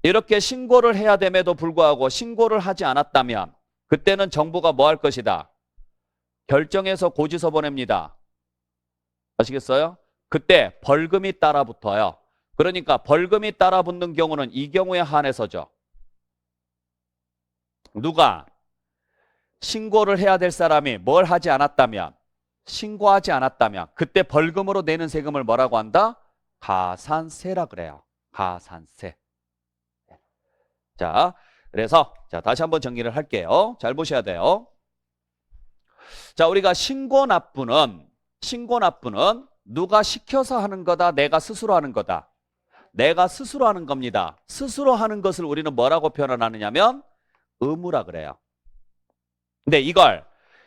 A: 이렇게 신고를 해야 됨에도 불구하고 신고를 하지 않았다면 그때는 정부가 뭐 할 것이다? 결정해서 고지서 보냅니다. 아시겠어요? 그때 벌금이 따라 붙어요. 그러니까 벌금이 따라 붙는 경우는 이 경우에 한해서죠. 누가? 신고를 해야 될 사람이 뭘 하지 않았다면, 신고하지 않았다면 그때 벌금으로 내는 세금을 뭐라고 한다? 가산세라 그래요. 가산세. 자, 그래서 다시 한번 정리를 할게요. 잘 보셔야 돼요. 자, 우리가 신고납부는 누가 시켜서 하는 거다, 내가 스스로 하는 거다? 내가 스스로 하는 겁니다. 스스로 하는 것을 우리는 뭐라고 표현하느냐면 의무라 그래요. 근데 이걸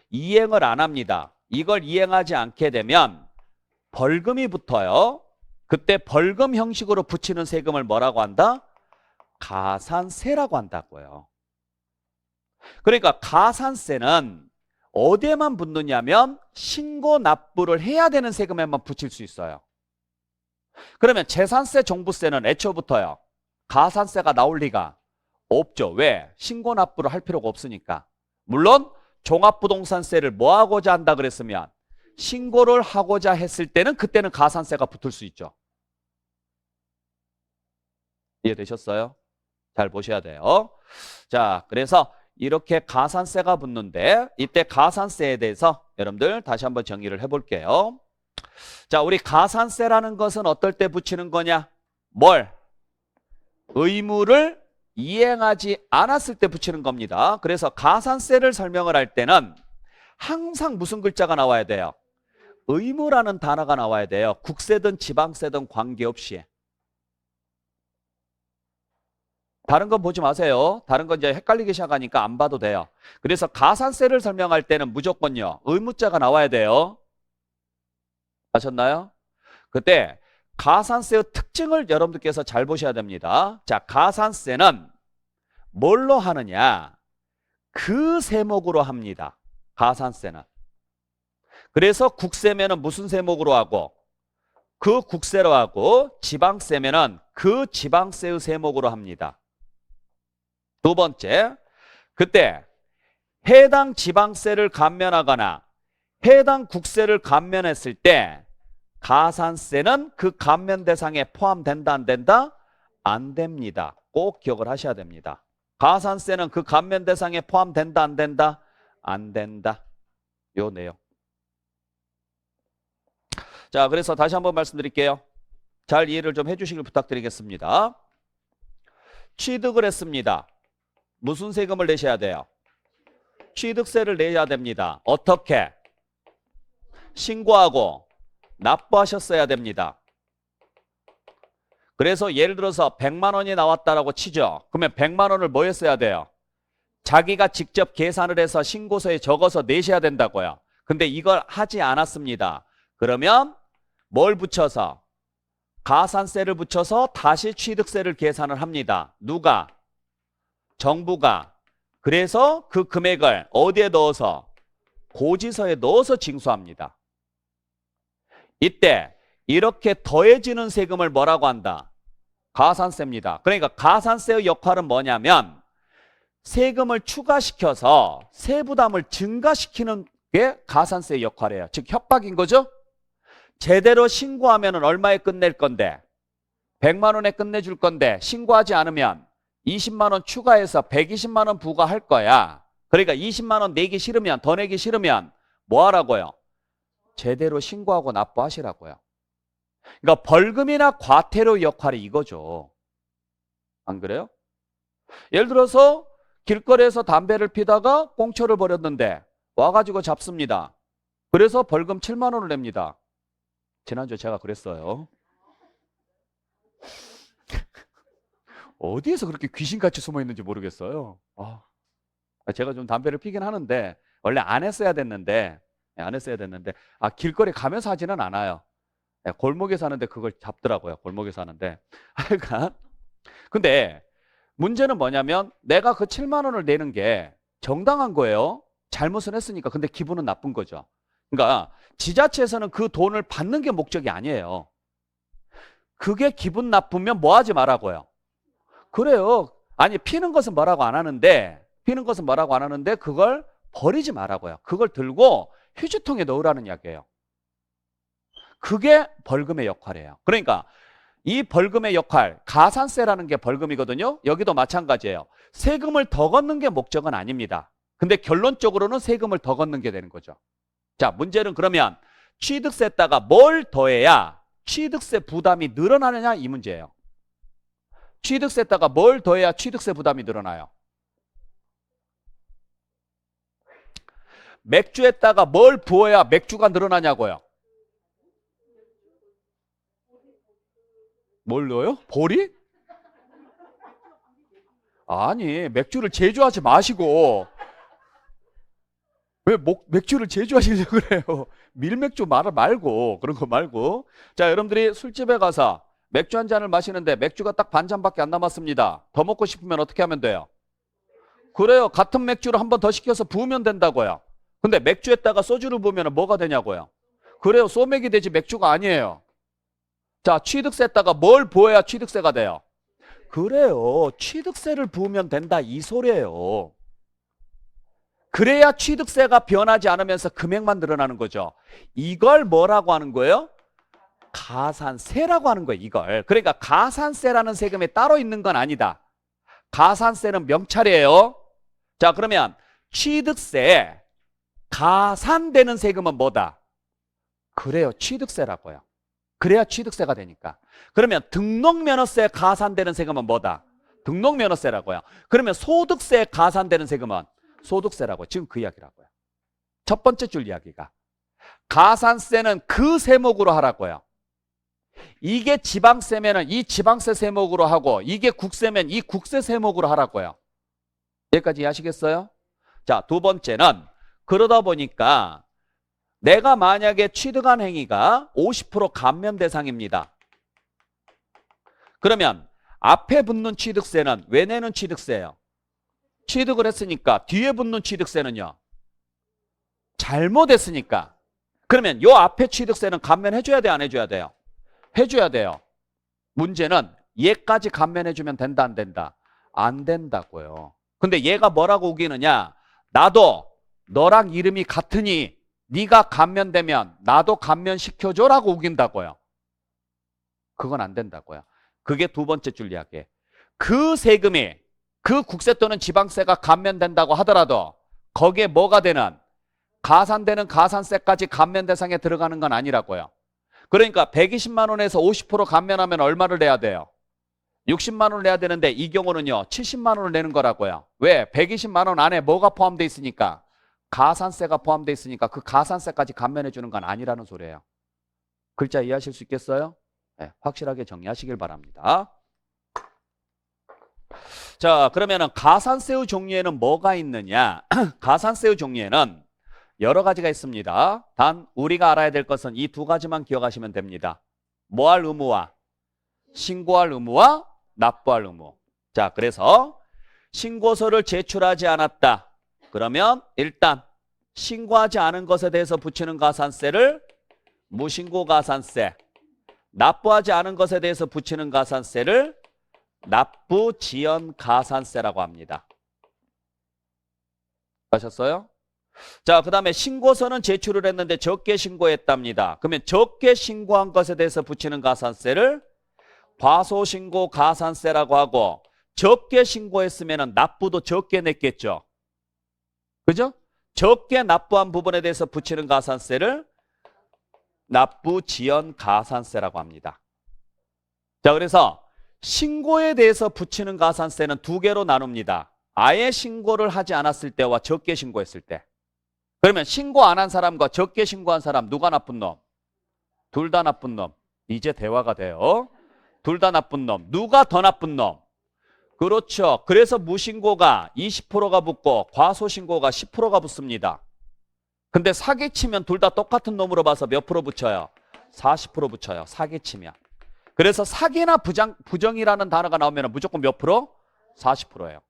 A: 이행을 안 합니다. 이걸 이행하지 않게 되면 벌금이 붙어요. 그때 벌금 형식으로 붙이는 세금을 뭐라고 한다? 가산세라고 한다고요. 그러니까 가산세는 어디에만 붙느냐면 신고 납부를 해야 되는 세금에만 붙일 수 있어요. 그러면 재산세, 종부세는 애초부터요, 가산세가 나올 리가 없죠. 왜? 신고 납부를 할 필요가 없으니까. 물론 종합부동산세를 뭐 하고자 한다 그랬으면, 신고를 하고자 했을 때는 그때는 가산세가 붙을 수 있죠. 이해되셨어요? 잘 보셔야 돼요. 자, 그래서 이렇게 가산세가 붙는데 이때 가산세에 대해서 여러분들 다시 한번 정의를 해볼게요. 자, 우리 가산세라는 것은 어떨 때 붙이는 거냐? 뭘? 의무를 이행하지 않았을 때 붙이는 겁니다. 그래서 가산세를 설명을 할 때는 항상 무슨 글자가 나와야 돼요? 의무라는 단어가 나와야 돼요. 국세든 지방세든 관계없이. 다른 건 보지 마세요. 다른 건 이제 헷갈리기 시작하니까 안 봐도 돼요. 그래서 가산세를 설명할 때는 무조건요, 의무자가 나와야 돼요. 아셨나요? 그때 가산세의 특징을 여러분들께서 잘 보셔야 됩니다. 자, 가산세는 뭘로 하느냐? 그 세목으로 합니다. 가산세는. 그래서 국세면은 무슨 세목으로 하고, 그 국세로 하고, 지방세면은 그 지방세의 세목으로 합니다. 두 번째, 그때 해당 지방세를 감면하거나 해당 국세를 감면했을 때 가산세는 그 감면 대상에 포함된다, 안 된다? 안 됩니다. 꼭 기억을 하셔야 됩니다. 가산세는 그 감면 대상에 포함된다, 안 된다? 안 된다. 요 내용. 자, 그래서 다시 한번 말씀드릴게요. 잘 이해를 좀 해주시길 부탁드리겠습니다. 취득을 했습니다. 무슨 세금을 내셔야 돼요? 취득세를 내야 됩니다. 어떻게? 신고하고 납부하셨어야 됩니다. 그래서 예를 들어서 100만 원이 나왔다라고 치죠. 그러면 100만 원을 뭐 했어야 돼요? 자기가 직접 계산을 해서 신고서에 적어서 내셔야 된다고요. 근데 이걸 하지 않았습니다. 그러면 뭘 붙여서? 가산세를 붙여서 다시 취득세를 계산을 합니다. 누가? 정부가. 그래서 그 금액을 어디에 넣어서? 고지서에 넣어서 징수합니다. 이때 이렇게 더해지는 세금을 뭐라고 한다? 가산세입니다. 그러니까 가산세의 역할은 뭐냐면 세금을 추가시켜서 세부담을 증가시키는 게 가산세의 역할이에요. 즉 협박인 거죠. 제대로 신고하면 얼마에 끝낼 건데 100만 원에 끝내줄 건데 신고하지 않으면 20만 원 추가해서 120만 원 부과할 거야. 그러니까 20만 원 내기 싫으면, 더 내기 싫으면 뭐 하라고요? 제대로 신고하고 납부하시라고요. 그러니까 벌금이나 과태료 역할이 이거죠. 안 그래요? 예를 들어서 길거리에서 담배를 피다가 꽁초를 버렸는데 와가지고 잡습니다. 그래서 벌금 7만 원을 냅니다. 지난주에 제가 그랬어요. 어디에서 그렇게 귀신같이 숨어 있는지 모르겠어요. 제가 좀 담배를 피긴 하는데 원래 안 했어야 됐는데 길거리 가면서 하지는 않아요. 골목에 사는데 그걸 잡더라고요. 골목에 사는데. 하여간 근데 문제는 뭐냐면 내가 그 7만 원을 내는 게 정당한 거예요. 잘못은 했으니까. 근데 기분은 나쁜 거죠. 그러니까 지자체에서는 그 돈을 받는 게 목적이 아니에요. 그게 기분 나쁘면 뭐 하지 말라고요? 그래요. 아니 피는 것은 뭐라고 안 하는데 그걸 버리지 말라고요. 그걸 들고 휴지통에 넣으라는 이야기예요. 그게 벌금의 역할이에요. 그러니까 이 벌금의 역할, 가산세라는 게 벌금이거든요. 여기도 마찬가지예요. 세금을 더 걷는 게 목적은 아닙니다. 근데 결론적으로는 세금을 더 걷는 게 되는 거죠. 자, 문제는 그러면 취득세에다가 뭘 더해야 취득세 부담이 늘어나느냐 이 문제예요. 취득세에다가 뭘 더해야 취득세 부담이 늘어나요? 맥주에다가 뭘 부어야 맥주가 늘어나냐고요? 뭘 넣어요? 보리? 아니, 맥주를 제조하지 마시고 왜 맥주를 제조하시려고 그래요? 밀맥주 말고 그런 거 말고. 자, 여러분들이 술집에 가서 맥주 한 잔을 마시는데 맥주가 딱 반 잔밖에 안 남았습니다. 더 먹고 싶으면 어떻게 하면 돼요? 그래요. 같은 맥주를 한 번 더 시켜서 부으면 된다고요. 근데 맥주에다가 소주를 부으면 뭐가 되냐고요? 그래요. 소맥이 되지 맥주가 아니에요. 자, 취득세에다가 뭘 부어야 취득세가 돼요? 그래요. 취득세를 부으면 된다 이 소리예요. 그래야 취득세가 변하지 않으면서 금액만 늘어나는 거죠. 이걸 뭐라고 하는 거예요? 가산세라고 하는 거예요. 이걸. 그러니까 가산세라는 세금이 따로 있는 건 아니다. 가산세는 명찰이에요. 자, 그러면 취득세에 가산되는 세금은 뭐다? 그래요, 취득세라고요. 그래야 취득세가 되니까. 그러면 등록면허세에 가산되는 세금은 뭐다? 등록면허세라고요. 그러면 소득세에 가산되는 세금은 소득세라고. 지금 그 이야기라고요. 첫 번째 줄 이야기가. 가산세는 그 세목으로 하라고요. 이게 지방세면은 이 지방세 세목으로 하고, 이게 국세면 이 국세 세목으로 하라고요. 여기까지 이해하시겠어요? 자, 두 번째는 그러다 보니까 내가 만약에 취득한 행위가 50% 감면 대상입니다. 그러면 앞에 붙는 취득세는 왜 내는 취득세예요? 취득을 했으니까. 뒤에 붙는 취득세는요? 잘못했으니까. 그러면 요 앞에 취득세는 감면해줘야 돼, 안 해줘야 돼요? 해줘야 돼요. 문제는 얘까지 감면해주면 된다, 안 된다? 안 된다고요. 근데 얘가 뭐라고 우기느냐? 나도 너랑 이름이 같으니 네가 감면되면 나도 감면시켜줘라고 우긴다고요. 그건 안 된다고요. 그게 두 번째 줄 이야기예요. 그 세금이 그 국세 또는 지방세가 감면된다고 하더라도 거기에 뭐가 되는, 가산되는 가산세까지 감면 대상에 들어가는 건 아니라고요. 그러니까 120만 원에서 50% 감면하면 얼마를 내야 돼요? 60만 원을 내야 되는데 이 경우는요 70만 원을 내는 거라고요. 왜? 120만 원 안에 뭐가 포함되어 있으니까? 가산세가 포함되어 있으니까 그 가산세까지 감면해 주는 건 아니라는 소리예요. 글자 이해하실 수 있겠어요? 네, 확실하게 정리하시길 바랍니다. 자, 그러면은 가산세의 종류에는 뭐가 있느냐? 가산세의 종류에는 여러 가지가 있습니다. 단 우리가 알아야 될 것은 이 두 가지만 기억하시면 됩니다. 뭐 할 의무와 신고할 의무와 납부할 의무. 자, 그래서 신고서를 제출하지 않았다. 그러면 일단 신고하지 않은 것에 대해서 붙이는 가산세를 무신고 가산세, 납부하지 않은 것에 대해서 붙이는 가산세를 납부 지연 가산세라고 합니다. 아셨어요? 자, 그 다음에 신고서는 제출을 했는데 적게 신고했답니다. 그러면 적게 신고한 것에 대해서 붙이는 가산세를 과소신고 가산세라고 하고, 적게 신고했으면 납부도 적게 냈겠죠. 그죠? 적게 납부한 부분에 대해서 붙이는 가산세를 납부 지연 가산세라고 합니다. 자, 그래서 신고에 대해서 붙이는 가산세는 두 개로 나눕니다. 아예 신고를 하지 않았을 때와 적게 신고했을 때. 그러면 신고 안 한 사람과 적게 신고한 사람 누가 나쁜 놈? 둘 다 나쁜 놈. 이제 대화가 돼요. 둘 다 나쁜 놈. 누가 더 나쁜 놈? 그렇죠. 그래서 무신고가 20%가 붙고 과소신고가 10%가 붙습니다. 근데 사기치면 둘 다 똑같은 놈으로 봐서 몇 프로 붙여요? 40% 붙여요. 사기치면. 그래서 사기나 부정이라는 단어가 나오면 무조건 몇 프로? 40%예요.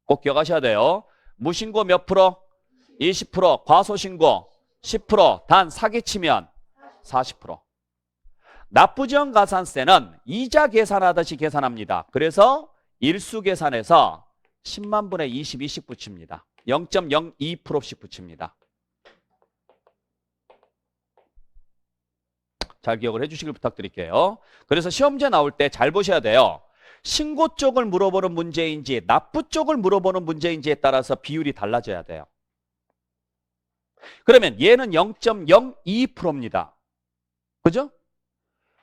A: 꼭 기억하셔야 돼요. 무신고 몇 프로? 20%, 과소신고 10%, 단 사기치면 40%. 납부지연 가산세는 이자 계산하듯이 계산합니다. 그래서 일수 계산해서 10만 분의 22씩 붙입니다. 0.02%씩 붙입니다. 잘 기억을 해주시길 부탁드릴게요. 그래서 시험제 나올 때 잘 보셔야 돼요. 신고 쪽을 물어보는 문제인지 납부 쪽을 물어보는 문제인지에 따라서 비율이 달라져야 돼요. 그러면 얘는 0.02%입니다. 그죠?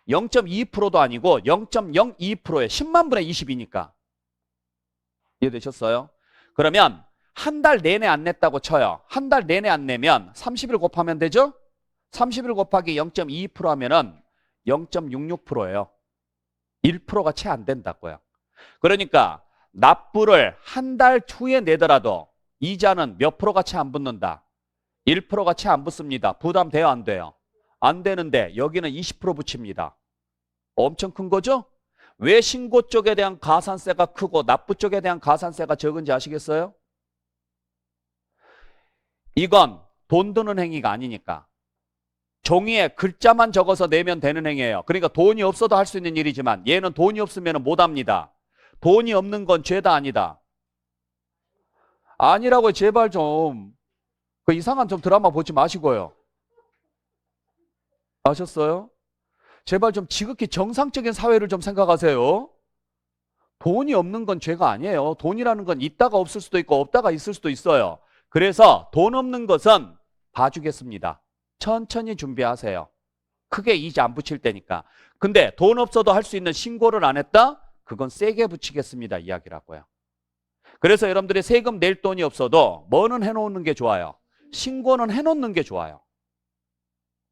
A: 0.2%도 아니고 0.02%에 10만 분의 22니까. 이해되셨어요? 그러면 한 달 내내 안 냈다고 쳐요. 한 달 내내 안 내면 30일 곱하면 되죠? 30일 곱하기 0.2% 하면은 0.66%예요. 1%가 채 안 된다고요. 그러니까 납부를 한 달 후에 내더라도 이자는 몇 프로가 채 안 붙는다? 1%가 채 안 붙습니다. 부담돼요, 안 돼요? 안 되는데 여기는 20% 붙입니다. 엄청 큰 거죠? 왜 신고 쪽에 대한 가산세가 크고 납부 쪽에 대한 가산세가 적은지 아시겠어요? 이건 돈 드는 행위가 아니니까. 종이에 글자만 적어서 내면 되는 행위예요. 그러니까 돈이 없어도 할 수 있는 일이지만 얘는 돈이 없으면 못합니다. 돈이 없는 건 죄다 아니다. 아니라고요. 제발 좀. 그 이상한 좀 드라마 보지 마시고요. 아셨어요? 제발 좀 지극히 정상적인 사회를 좀 생각하세요. 돈이 없는 건 죄가 아니에요. 돈이라는 건 있다가 없을 수도 있고 없다가 있을 수도 있어요. 그래서 돈 없는 것은 봐주겠습니다. 천천히 준비하세요. 크게 이자 안 붙일 때니까. 근데 돈 없어도 할 수 있는 신고를 안 했다? 그건 세게 붙이겠습니다. 이야기라고요. 그래서 여러분들이 세금 낼 돈이 없어도 뭐는 해놓는 게 좋아요? 신고는 해놓는 게 좋아요.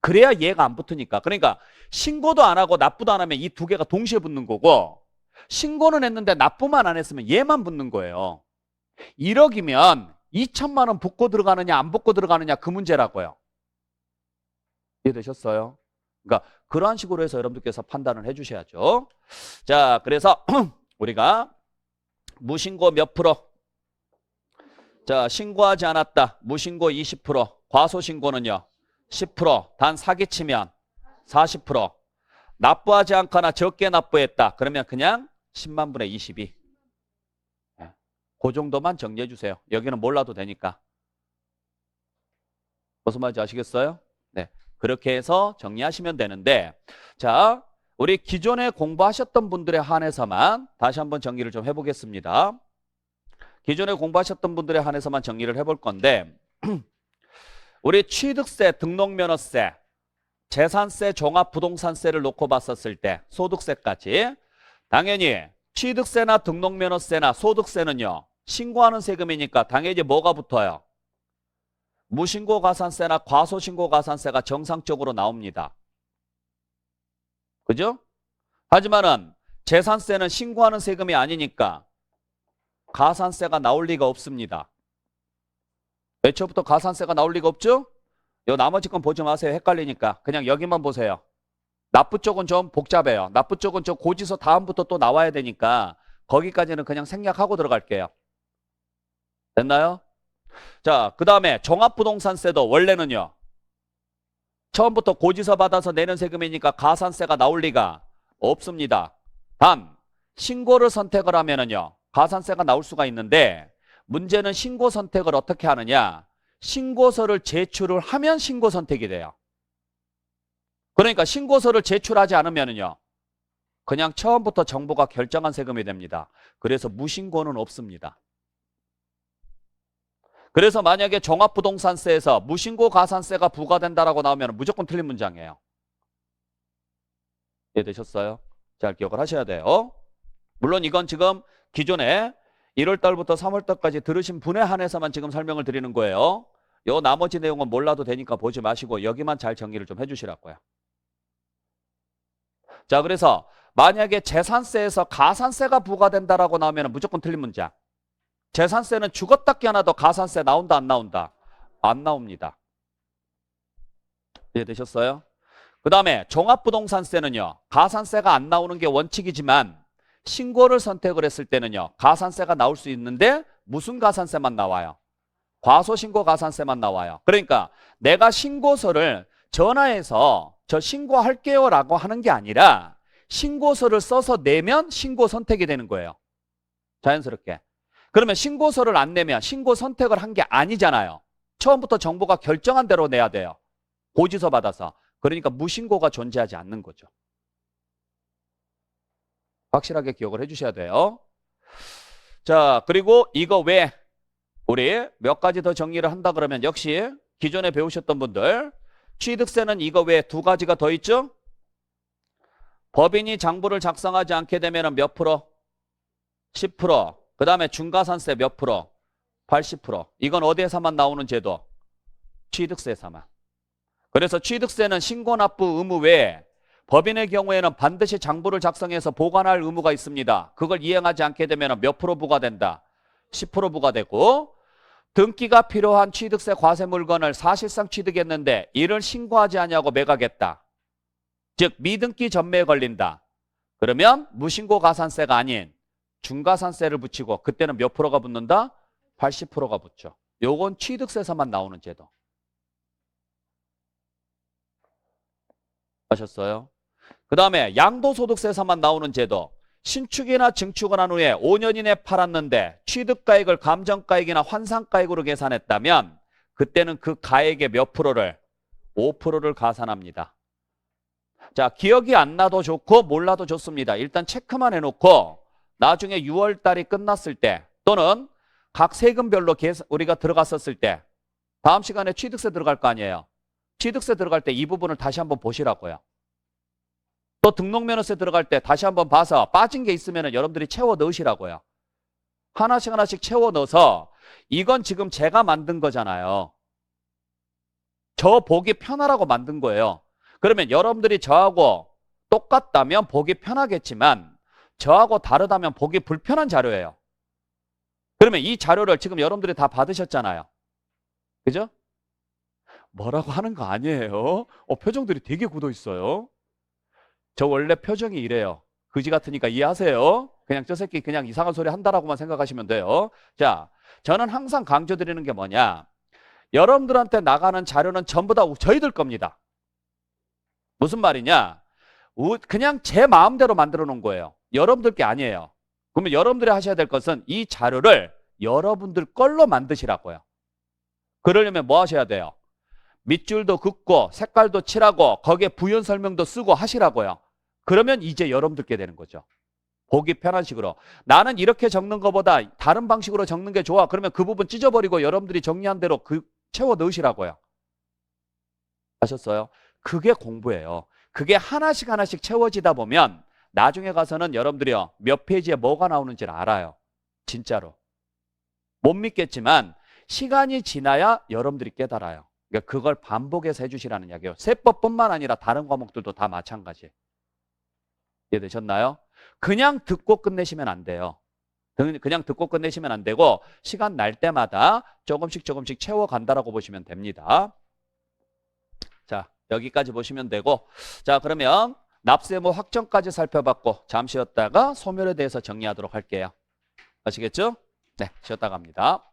A: 그래야 얘가 안 붙으니까. 그러니까 신고도 안 하고 납부도 안 하면 이 두 개가 동시에 붙는 거고, 신고는 했는데 납부만 안 했으면 얘만 붙는 거예요. 1억이면 2천만 원 붙고 들어가느냐 안 붙고 들어가느냐 그 문제라고요. 이해되셨어요? 그러니까 그러한 식으로 해서 여러분들께서 판단을 해주셔야죠. 자, 그래서 우리가 무신고 몇 프로? 자, 신고하지 않았다. 무신고 20%. 과소신고는요? 10%. 단 사기치면 40%. 납부하지 않거나 적게 납부했다. 그러면 그냥 10만 분의 22. 그 정도만 정리해 주세요. 여기는 몰라도 되니까. 무슨 말인지 아시겠어요? 네. 그렇게 해서 정리하시면 되는데, 자, 우리 기존에 공부하셨던 분들에 한해서만 다시 한번 정리를 좀 해보겠습니다. 기존에 공부하셨던 분들에 한해서만 정리를 해볼 건데, 우리 취득세, 등록면허세, 재산세, 종합부동산세를 놓고 봤었을 때 소득세까지 당연히 취득세나 등록면허세나 소득세는요. 신고하는 세금이니까 당연히 뭐가 붙어요? 무신고 가산세나 과소신고 가산세가 정상적으로 나옵니다. 그죠? 하지만은 재산세는 신고하는 세금이 아니니까 가산세가 나올 리가 없습니다. 애초부터 가산세가 나올 리가 없죠? 요 나머지 건 보지 마세요. 헷갈리니까. 그냥 여기만 보세요. 납부 쪽은 좀 복잡해요. 납부 쪽은 좀 고지서 다음부터 또 나와야 되니까 거기까지는 그냥 생략하고 들어갈게요. 됐나요? 자, 그 다음에 종합부동산세도 원래는요. 처음부터 고지서 받아서 내는 세금이니까 가산세가 나올 리가 없습니다. 단 신고를 선택을 하면은요. 가산세가 나올 수가 있는데 문제는 신고 선택을 어떻게 하느냐. 신고서를 제출을 하면 신고 선택이 돼요. 그러니까 신고서를 제출하지 않으면요. 그냥 처음부터 정부가 결정한 세금이 됩니다. 그래서 무신고는 없습니다. 그래서 만약에 종합부동산세에서 무신고 가산세가 부과된다라고 나오면 무조건 틀린 문장이에요. 이해되셨어요? 잘 기억을 하셔야 돼요. 물론 이건 지금 기존에 1월 달부터 3월 달까지 들으신 분에 한해서만 지금 설명을 드리는 거예요. 요 나머지 내용은 몰라도 되니까 보지 마시고 여기만 잘 정리를 좀 해주시라고요. 자, 그래서 만약에 재산세에서 가산세가 부과된다라고 나오면 무조건 틀린 문장. 재산세는 죽었다 깨어나도 가산세 나온다 안 나온다? 안 나옵니다. 이해되셨어요? 그 다음에 종합부동산세는요. 가산세가 안 나오는 게 원칙이지만 신고를 선택을 했을 때는요. 가산세가 나올 수 있는데 무슨 가산세만 나와요? 과소신고 가산세만 나와요. 그러니까 내가 신고서를 전화해서 저 신고할게요 라고 하는 게 아니라 신고서를 써서 내면 신고 선택이 되는 거예요. 자연스럽게. 그러면 신고서를 안 내면 신고 선택을 한 게 아니잖아요. 처음부터 정부가 결정한 대로 내야 돼요. 고지서 받아서. 그러니까 무신고가 존재하지 않는 거죠. 확실하게 기억을 해주셔야 돼요. 자, 그리고 이거 외에 우리 몇 가지 더 정리를 한다 그러면 역시 기존에 배우셨던 분들 취득세는 이거 외에 두 가지가 더 있죠. 법인이 장부를 작성하지 않게 되면 몇 프로? 10%. 그 다음에 중과산세 몇 프로? 80%. 이건 어디에서만 나오는 제도? 취득세에서만. 그래서 취득세는 신고납부 의무 외에 법인의 경우에는 반드시 장부를 작성해서 보관할 의무가 있습니다. 그걸 이행하지 않게 되면 몇 프로 부과된다? 10% 부과되고, 등기가 필요한 취득세 과세 물건을 사실상 취득했는데 이를 신고하지 않냐고 매각했다. 즉 미등기 전매에 걸린다. 그러면 무신고 가산세가 아닌 중과산세를 붙이고 그때는 몇 프로가 붙는다? 80%가 붙죠. 요건 취득세에서만 나오는 제도. 아셨어요? 그 다음에 양도소득세에서만 나오는 제도. 신축이나 증축을 한 후에 5년 이내 팔았는데 취득가액을 감정가액이나 환산가액으로 계산했다면 그때는 그 가액의 몇 프로를? 5%를 가산합니다. 자, 기억이 안 나도 좋고 몰라도 좋습니다. 일단 체크만 해놓고 나중에 6월 달이 끝났을 때 또는 각 세금별로 우리가 들어갔었을 때 다음 시간에 취득세 들어갈 거 아니에요. 취득세 들어갈 때 이 부분을 다시 한번 보시라고요. 또 등록면허세 들어갈 때 다시 한번 봐서 빠진 게 있으면 여러분들이 채워 넣으시라고요. 하나씩 하나씩 채워 넣어서 이건 지금 제가 만든 거잖아요. 저 보기 편하라고 만든 거예요. 그러면 여러분들이 저하고 똑같다면 보기 편하겠지만 저하고 다르다면 보기 불편한 자료예요. 그러면 이 자료를 지금 여러분들이 다 받으셨잖아요. 그죠? 뭐라고 하는 거 아니에요. 표정들이 되게 굳어 있어요. 저 원래 표정이 이래요. 그지 같으니까 이해하세요. 그냥 저 새끼 그냥 이상한 소리 한다라고만 생각하시면 돼요. 자, 저는 항상 강조드리는 게 뭐냐. 여러분들한테 나가는 자료는 전부 다 저희들 겁니다. 무슨 말이냐. 그냥 제 마음대로 만들어 놓은 거예요. 여러분들 게 아니에요. 그러면 여러분들이 하셔야 될 것은 이 자료를 여러분들 걸로 만드시라고요. 그러려면 뭐 하셔야 돼요? 밑줄도 긋고 색깔도 칠하고 거기에 부연 설명도 쓰고 하시라고요. 그러면 이제 여러분들께 되는 거죠. 보기 편한 식으로. 나는 이렇게 적는 것보다 다른 방식으로 적는 게 좋아. 그러면 그 부분 찢어버리고 여러분들이 정리한 대로 채워 넣으시라고요. 아셨어요? 그게 공부예요. 그게 하나씩 하나씩 채워지다 보면 나중에 가서는 여러분들이요. 몇 페이지에 뭐가 나오는지를 알아요. 진짜로. 못 믿겠지만 시간이 지나야 여러분들이 깨달아요. 그러니까 그걸 반복해서 해주시라는 이야기예요. 세법뿐만 아니라 다른 과목들도 다 마찬가지. 이해되셨나요? 그냥 듣고 끝내시면 안 돼요. 그냥 듣고 끝내시면 안 되고 시간 날 때마다 조금씩 채워간다라고 보시면 됩니다. 자, 여기까지 보시면 되고, 자, 그러면 납세의무 확정까지 살펴봤고 잠시 쉬었다가 소멸에 대해서 정리하도록 할게요. 아시겠죠? 네, 쉬었다 갑니다.